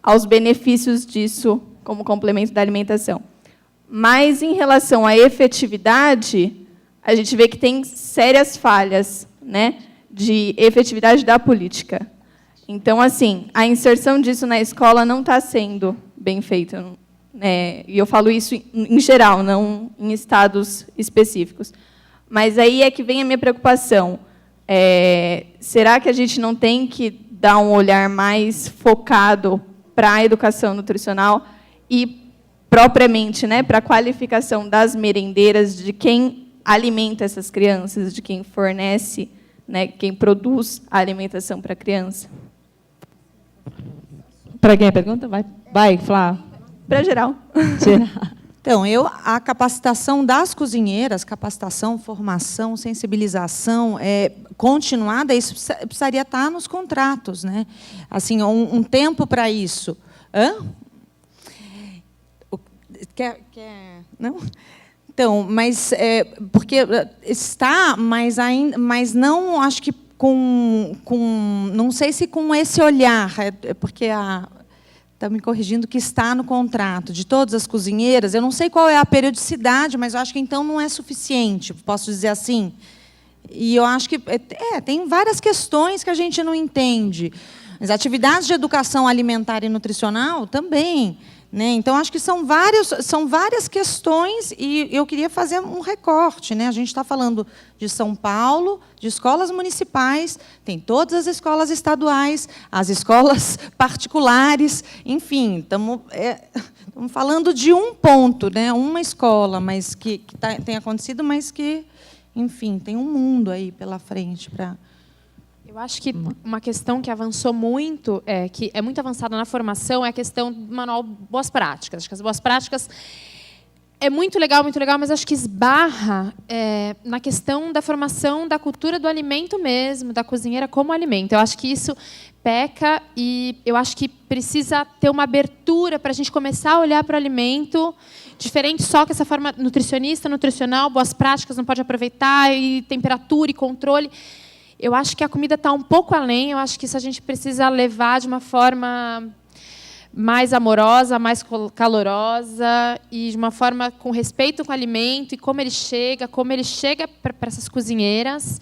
aos benefícios disso como complemento da alimentação. Mas, em relação à efetividade, a gente vê que tem sérias falhas, né, de efetividade da política. Então, assim, a inserção disso na escola não está sendo bem feita. E eu falo isso em geral, não em estados específicos. Mas aí é que vem a minha preocupação. Será que a gente não tem que dar um olhar mais focado para a educação nutricional e, propriamente, né, para a qualificação das merendeiras, de quem alimenta essas crianças, de quem fornece, né, quem produz a alimentação para a criança? Para quem a pergunta? Vai, Flá. Para geral. Então, a capacitação das cozinheiras, capacitação, formação, sensibilização continuada, isso precisaria estar nos contratos, né? Assim, um tempo para isso. Quer? Não? Então, mas porque está, mas não, acho que não sei se com esse olhar, porque está me corrigindo que está no contrato de todas as cozinheiras. Eu não sei qual é a periodicidade, mas eu acho que então não é suficiente, posso dizer assim. E eu acho que tem várias questões que a gente não entende. As atividades de educação alimentar e nutricional também, né? Então, acho que são várias questões, e eu queria fazer um recorte, né? A gente está falando de São Paulo, de escolas municipais, tem todas as escolas estaduais, as escolas particulares, enfim, estamos falando de um ponto, né? Uma escola, mas que tem acontecido, mas que, enfim, tem um mundo aí pela frente para... Eu acho que uma questão que avançou muito, que é muito avançada na formação, é a questão do manual Boas Práticas. Acho que as Boas Práticas é muito legal, mas acho que esbarra na questão da formação da cultura do alimento mesmo, da cozinheira como alimento. Eu acho que isso peca e eu acho que precisa ter uma abertura para a gente começar a olhar para o alimento, diferente só que essa forma nutricionista, nutricional, boas práticas, não pode aproveitar, e temperatura e controle. eu acho que a comida está um pouco além, eu acho que isso a gente precisa levar de uma forma mais amorosa, mais calorosa e de uma forma com respeito com o alimento e como ele chega para essas cozinheiras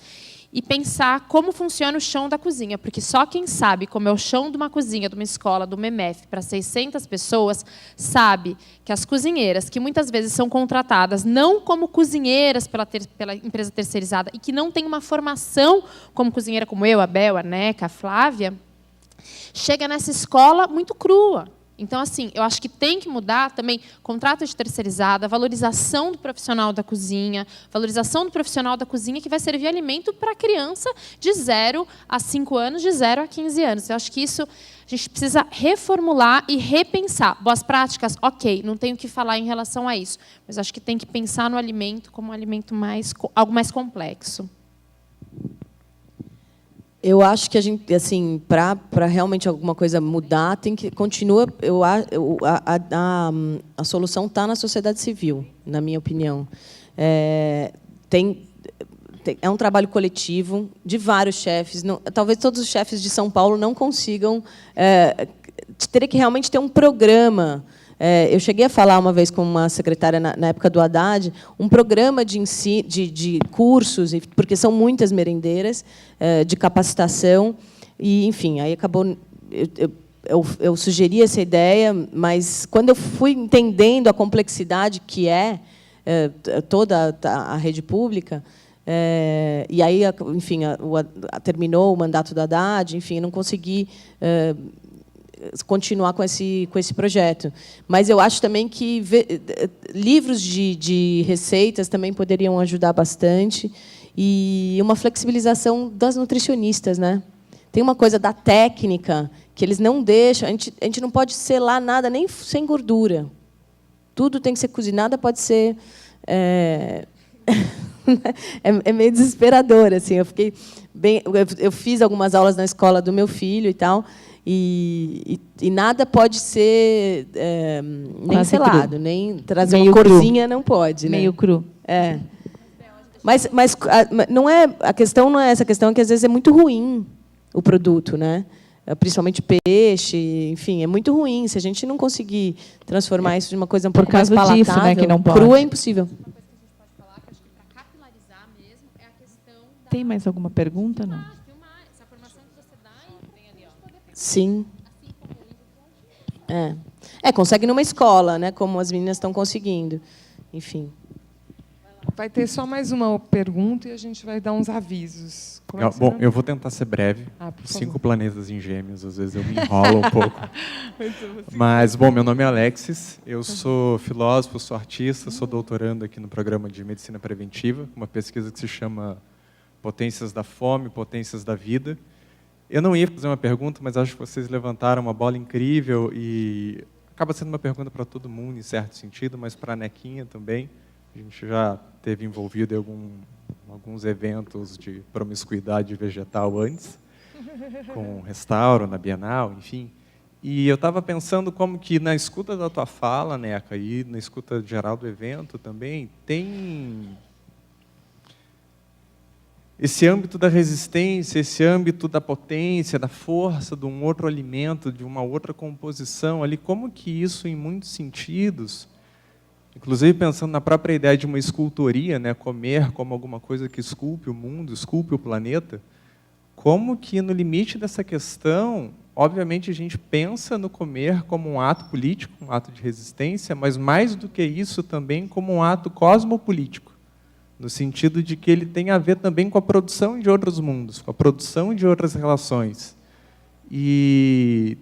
e pensar como funciona o chão da cozinha, porque só quem sabe como é o chão de uma cozinha, de uma escola, do MEMEF, para 600 pessoas, sabe que as cozinheiras, que muitas vezes são contratadas não como cozinheiras pela empresa terceirizada e que não têm uma formação como cozinheira como eu, a Bel, a Neca, a Flávia, chega nessa escola muito crua. Então, assim, eu acho que tem que mudar também contrato de terceirizada, valorização do profissional da cozinha, valorização do profissional da cozinha que vai servir alimento para a criança de 0 a 5 anos, de 0 a 15 anos. Eu acho que isso a gente precisa reformular e repensar. Boas práticas, ok, não tenho o que falar em relação a isso, mas acho que tem que pensar no alimento como um alimento algo mais complexo. Eu acho que a gente, assim, para realmente alguma coisa mudar, tem que continua. A solução está na sociedade civil, na minha opinião. É um trabalho coletivo de vários chefes. Talvez todos os chefes de São Paulo não consigam. Teria que realmente ter um programa. Eu cheguei a falar uma vez com uma secretária na época do Haddad, um programa de ensino, de cursos, porque são muitas merendeiras, de capacitação, e, enfim, aí acabou. Eu sugeri essa ideia, mas quando eu fui entendendo a complexidade que é toda a rede pública, e aí, enfim, terminou o mandato do Haddad, enfim, eu não consegui continuar com esse projeto. Mas eu acho também que livros de receitas também poderiam ajudar bastante, e uma flexibilização das nutricionistas, né? Tem uma coisa da técnica que eles não deixam. A gente não pode selar nada nem sem gordura. Tudo tem que ser cozinado, pode ser... É meio desesperador, assim. Eu fiz algumas aulas na escola do meu filho e tal, e nada pode ser nem quase selado, cru. Nem trazer Meio uma corzinha, não pode. Meio né? cru. Mas não é, a questão não é essa, a questão é que às vezes é muito ruim o produto, né? Principalmente peixe, enfim, é muito ruim. Se a gente não conseguir transformar isso de uma coisa um pouco mais palatável, disso, né, que não pode. cru é impossível. Tem mais alguma pergunta? Não. Sim. Consegue numa escola, né? Como as meninas estão conseguindo. Enfim. Vai ter só mais uma pergunta e a gente vai dar uns avisos. Bom, eu vou tentar ser breve. 5 planetas em Gêmeos, às vezes eu me enrolo um pouco. Mas, bom, meu nome é Alexis, eu sou filósofo, sou artista, sou doutorando aqui no programa de Medicina Preventiva, uma pesquisa que se chama Potências da Fome, Potências da Vida. Eu não ia fazer uma pergunta, mas acho que vocês levantaram uma bola incrível e acaba sendo uma pergunta para todo mundo, em certo sentido, mas para a Nequinha também. A gente já esteve envolvido em alguns eventos de promiscuidade vegetal antes, com o Restauro, na Bienal, enfim. E eu estava pensando como que, na escuta da tua fala, Neca, e na escuta geral do evento também, tem esse âmbito da resistência, esse âmbito da potência, da força de um outro alimento, de uma outra composição ali, como que isso, em muitos sentidos, inclusive pensando na própria ideia de uma escultoria, né, comer como alguma coisa que esculpe o mundo, esculpe o planeta, como que no limite dessa questão, obviamente a gente pensa no comer como um ato político, um ato de resistência, mas mais do que isso também como um ato cosmopolítico, no sentido de que ele tem a ver também com a produção de outros mundos, com a produção de outras relações. E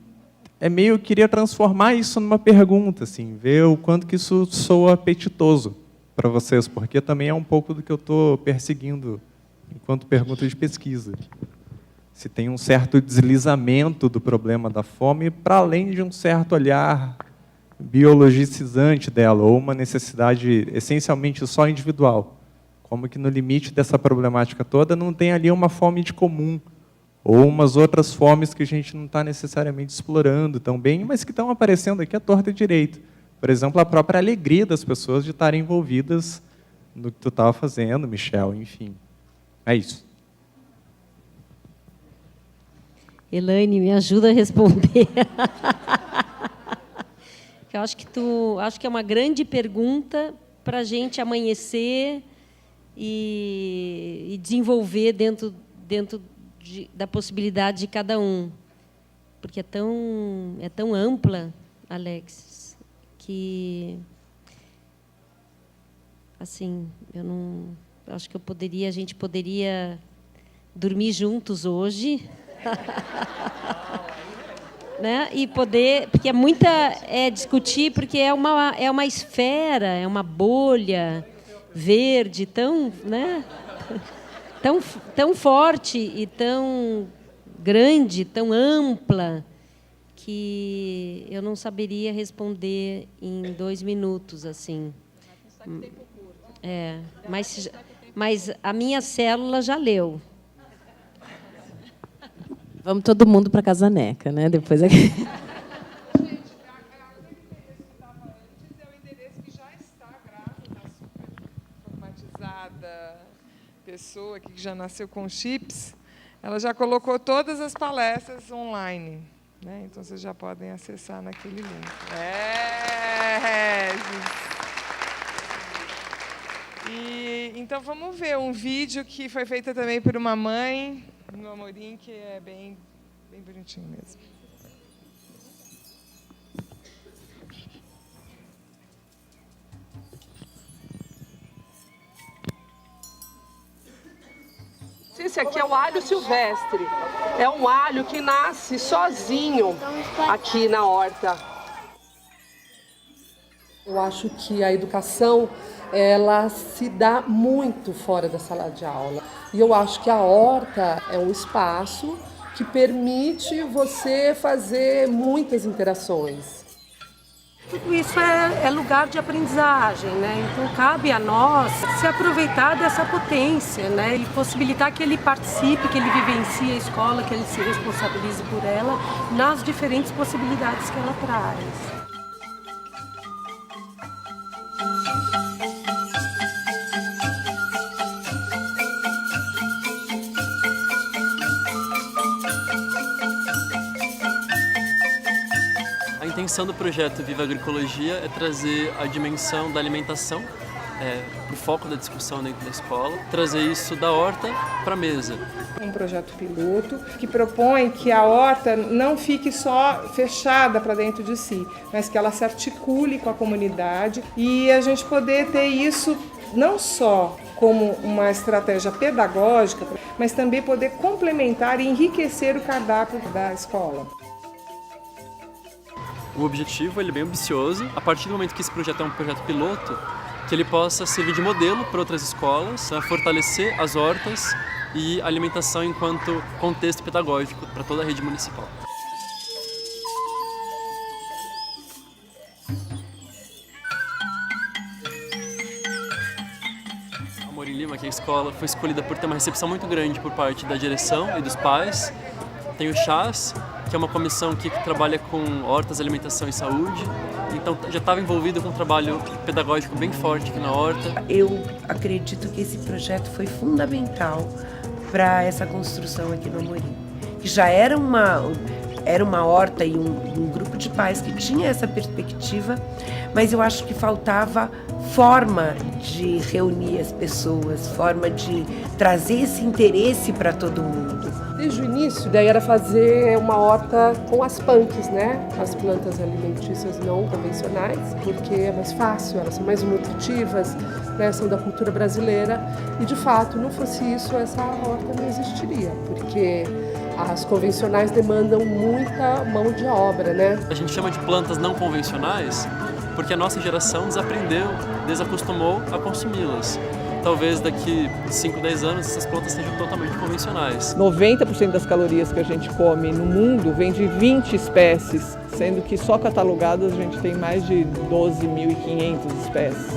eu queria transformar isso numa pergunta, assim, ver o quanto que isso soa apetitoso para vocês, porque também é um pouco do que eu estou perseguindo enquanto pergunta de pesquisa. Se tem um certo deslizamento do problema da fome para além de um certo olhar biologicizante dela, ou uma necessidade essencialmente só individual. Como que no limite dessa problemática toda não tem ali uma fome de comum, ou umas outras fomes que a gente não está necessariamente explorando tão bem, mas que estão aparecendo aqui à torta e direito. Por exemplo, a própria alegria das pessoas de estarem envolvidas no que tu estava fazendo, Michel, enfim. É isso. Elaine, me ajuda a responder. Eu acho que é uma grande pergunta para a gente amanhecer e desenvolver dentro da possibilidade de cada um, porque é tão ampla, Alex, que assim eu acho que a gente poderia dormir juntos hoje. Né? E poder, porque discutir, porque é uma esfera, é uma bolha verde né? tão forte e tão grande, tão ampla, que eu não saberia responder em 2 minutos assim. Mas a minha célula já leu. Vamos todo mundo para Casa Neca, né? Depois aqui. Gente, o endereço que estava antes é o endereço que já está grávida, super informatizada pessoa que já nasceu com chips. Ela já colocou todas as palestras online, né? Então vocês já podem acessar naquele link. Então vamos ver um vídeo que foi feito também por uma mãe, no Amorim, que é bem bonitinho mesmo. Esse aqui é o alho silvestre. É um alho que nasce sozinho aqui na horta. Eu acho que a educação, ela se dá muito fora da sala de aula. E eu acho que a horta é um espaço que permite você fazer muitas interações. Tudo isso é lugar de aprendizagem, né? Então cabe a nós se aproveitar dessa potência, né? E possibilitar que ele participe, que ele vivencie a escola, que ele se responsabilize por ela nas diferentes possibilidades que ela traz. A intenção do projeto Viva Agroecologia é trazer a dimensão da alimentação para o foco da discussão dentro da escola, trazer isso da horta para a mesa. Um projeto piloto que propõe que a horta não fique só fechada para dentro de si, mas que ela se articule com a comunidade e a gente poder ter isso não só como uma estratégia pedagógica, mas também poder complementar e enriquecer o cardápio da escola. O objetivo é bem ambicioso. A partir do momento que esse projeto é um projeto piloto, que ele possa servir de modelo para outras escolas, fortalecer as hortas e a alimentação enquanto contexto pedagógico para toda a rede municipal. A Amorim Lima, que é a escola, foi escolhida por ter uma recepção muito grande por parte da direção e dos pais. Tem o CHAS, que é uma comissão que trabalha com hortas, alimentação e saúde. Então já estava envolvido com um trabalho pedagógico bem forte aqui na horta. Eu acredito que esse projeto foi fundamental para essa construção aqui no Amorim. Que já era uma horta e um grupo de pais que tinha essa perspectiva, mas eu acho que faltava forma de reunir as pessoas, forma de trazer esse interesse para todo mundo. Desde o início, a ideia era fazer uma horta com as punks, né? As plantas alimentícias não convencionais, porque é mais fácil, elas são mais nutritivas, né? São da cultura brasileira. E, de fato, não fosse isso, essa horta não existiria, porque as convencionais demandam muita mão de obra, né? A gente chama de plantas não convencionais porque a nossa geração desaprendeu, desacostumou a consumi-las. Talvez daqui 5, 10 anos essas plantas sejam totalmente convencionais. 90% das calorias que a gente come no mundo vem de 20 espécies, sendo que só catalogadas a gente tem mais de 12.500 espécies.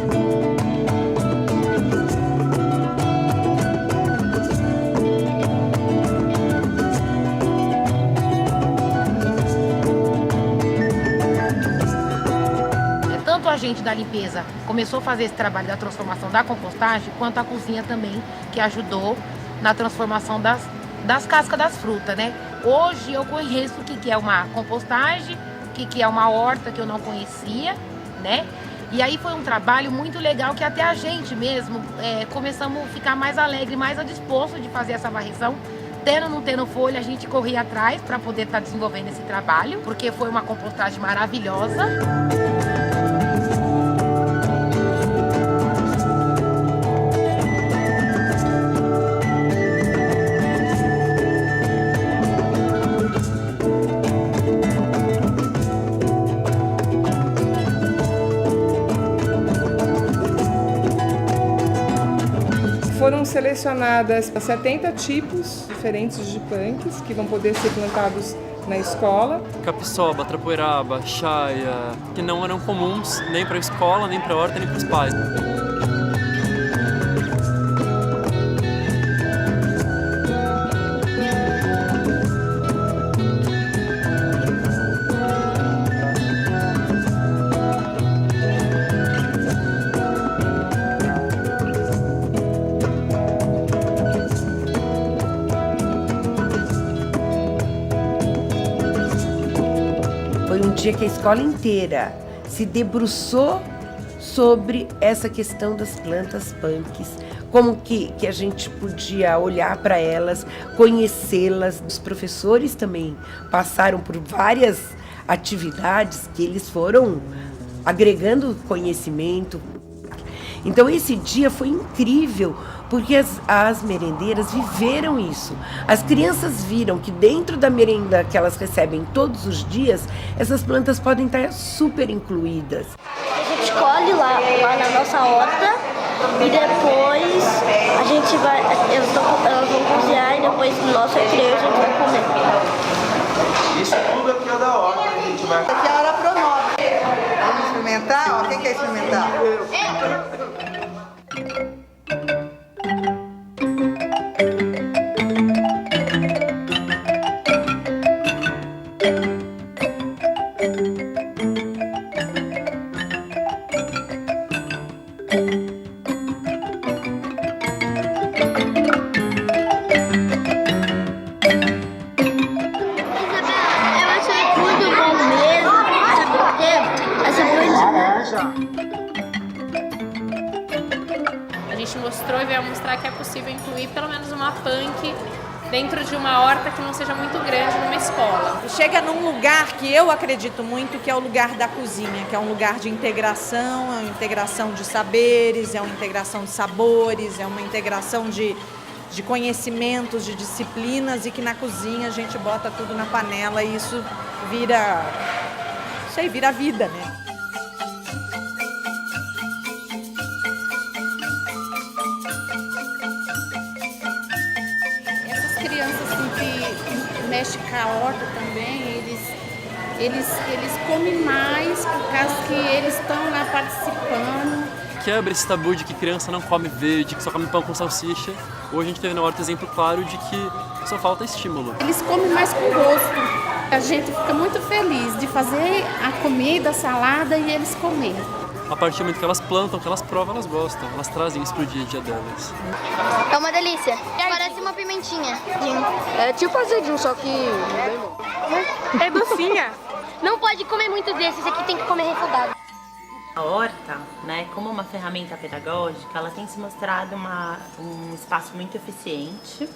Tanto a gente da limpeza começou a fazer esse trabalho da transformação da compostagem, quanto a cozinha também, que ajudou na transformação das cascas das frutas, né? Hoje eu conheço o que é uma compostagem, o que é uma horta que eu não conhecia, né? E aí foi um trabalho muito legal que até a gente mesmo começamos a ficar mais alegre, mais a disposto de fazer essa varrição. Tendo ou não tendo folha, a gente corria atrás para poder estar desenvolvendo esse trabalho, porque foi uma compostagem maravilhosa. Foram selecionadas 70 tipos diferentes de punks que vão poder ser plantados na escola. Capiçoba, trapoeraba, chaia, que não eram comuns nem para a escola, nem para a horta, nem para os pais. Foi um dia que a escola inteira se debruçou sobre essa questão das plantas punks, como que a gente podia olhar para elas, conhecê-las. Os professores também passaram por várias atividades que eles foram agregando conhecimento. Então esse dia foi incrível, porque as merendeiras viveram isso. As crianças viram que dentro da merenda que elas recebem todos os dias, essas plantas podem estar super incluídas. A gente colhe lá na nossa horta e depois a gente vai, elas vão cozinhar e depois no nosso recreio a gente vai comer. Isso tudo aqui é da horta, a gente vai... Aqui é a hora promove. Vamos experimentar? Ó, quem quer experimentar? A gente mostrou e vai mostrar que é possível incluir pelo menos uma punk dentro de uma horta que não seja muito grande numa escola. Chega num lugar que eu acredito muito que é o lugar da cozinha, que é um lugar de integração, é uma integração de saberes, é uma integração de sabores, é uma integração de conhecimentos, de disciplinas, e que na cozinha a gente bota tudo na panela e isso vira vida, né? Crianças assim, que mexem com a horta também, eles comem mais por causa que eles estão lá participando. Quebra esse tabu de que criança não come verde, que só come pão com salsicha. Hoje a gente teve na horta exemplo claro de que só falta estímulo. Eles comem mais com gosto. A gente fica muito feliz de fazer a comida, a salada e eles comerem. A partir do momento que elas plantam, que elas provam, elas gostam. Elas trazem isso pro dia a dia delas. É uma delícia. Parece uma pimentinha. É tipo azedinho, só que... É docinha. Não pode comer muito desse, esse aqui tem que comer refogado. A horta, né, como uma ferramenta pedagógica, ela tem se mostrado um espaço muito eficiente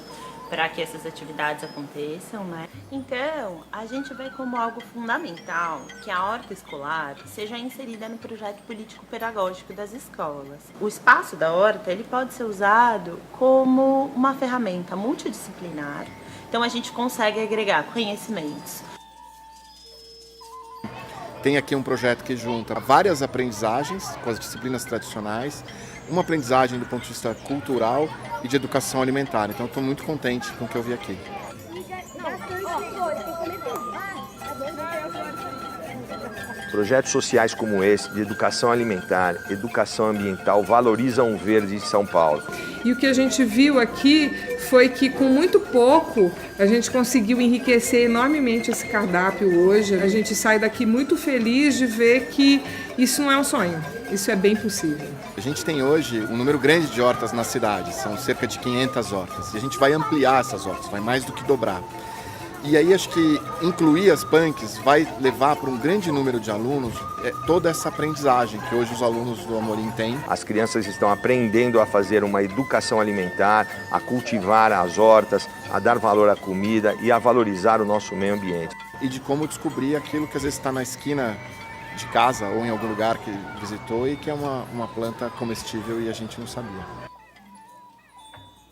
para que essas atividades aconteçam, né? Então, a gente vê como algo fundamental que a horta escolar seja inserida no projeto político-pedagógico das escolas. O espaço da horta, ele pode ser usado como uma ferramenta multidisciplinar, então a gente consegue agregar conhecimentos. Tem aqui um projeto que junta várias aprendizagens com as disciplinas tradicionais, uma aprendizagem do ponto de vista cultural e de educação alimentar. Então, estou muito contente com o que eu vi aqui. Projetos sociais como esse, de educação alimentar, educação ambiental, valorizam o verde de São Paulo. E o que a gente viu aqui foi que com muito pouco a gente conseguiu enriquecer enormemente esse cardápio hoje. A gente sai daqui muito feliz de ver que isso não é um sonho, isso é bem possível. A gente tem hoje um número grande de hortas na cidade, são cerca de 500 hortas. E a gente vai ampliar essas hortas, vai mais do que dobrar. E aí acho que incluir as punks vai levar para um grande número de alunos toda essa aprendizagem que hoje os alunos do Amorim têm. As crianças estão aprendendo a fazer uma educação alimentar, a cultivar as hortas, a dar valor à comida e a valorizar o nosso meio ambiente. E de como descobrir aquilo que às vezes está na esquina de casa ou em algum lugar que visitou e que é uma planta comestível e a gente não sabia.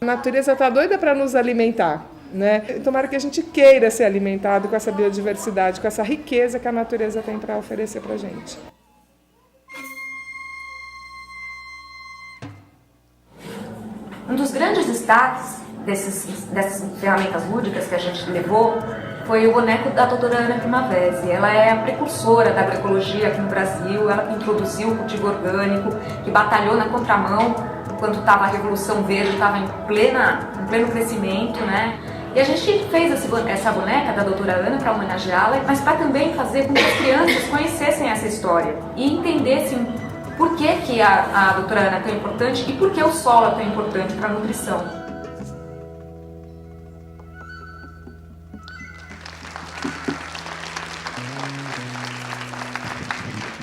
A natureza está doida para nos alimentar, né? Tomara que a gente queira ser alimentado com essa biodiversidade, com essa riqueza que a natureza tem para oferecer para a gente. Um dos grandes destaques dessas ferramentas lúdicas que a gente levou foi o boneco da doutora Ana Primavesi. Ela é a precursora da agroecologia aqui no Brasil, ela que introduziu o cultivo orgânico, que batalhou na contramão quando estava a Revolução Verde, estava em pleno crescimento, né? E a gente fez essa boneca da doutora Ana para homenageá-la, mas para também fazer com que as crianças conhecessem essa história e entendessem por que a doutora Ana é tão importante e por que o solo é tão importante para a nutrição.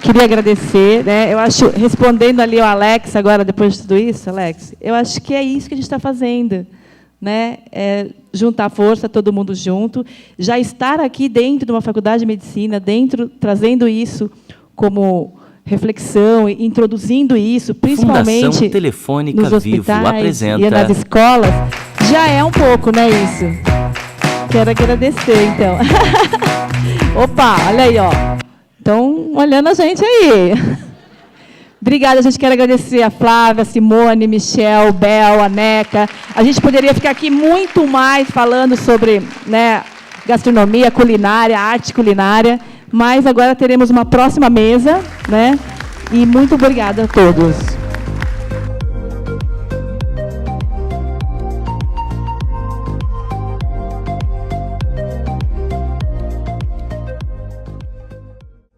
Queria agradecer, né? Eu acho, respondendo ali ao Alex agora, depois de tudo isso, Alex, eu acho que é isso que a gente está fazendo, né? É juntar força, todo mundo junto, já estar aqui dentro de uma faculdade de medicina, trazendo isso como reflexão, introduzindo isso, principalmente Fundação Telefônica nos hospitais Vivo apresenta... e nas escolas, já é um pouco, né, isso? Quero agradecer, então. Opa, olha aí, ó. Estão olhando a gente aí. Obrigada, a gente quer agradecer a Flávia, a Simone, Michel, Bel, a Neca. A gente poderia ficar aqui muito mais falando sobre, né, gastronomia, culinária, arte culinária, mas agora teremos uma próxima mesa, né? E muito obrigada a todos.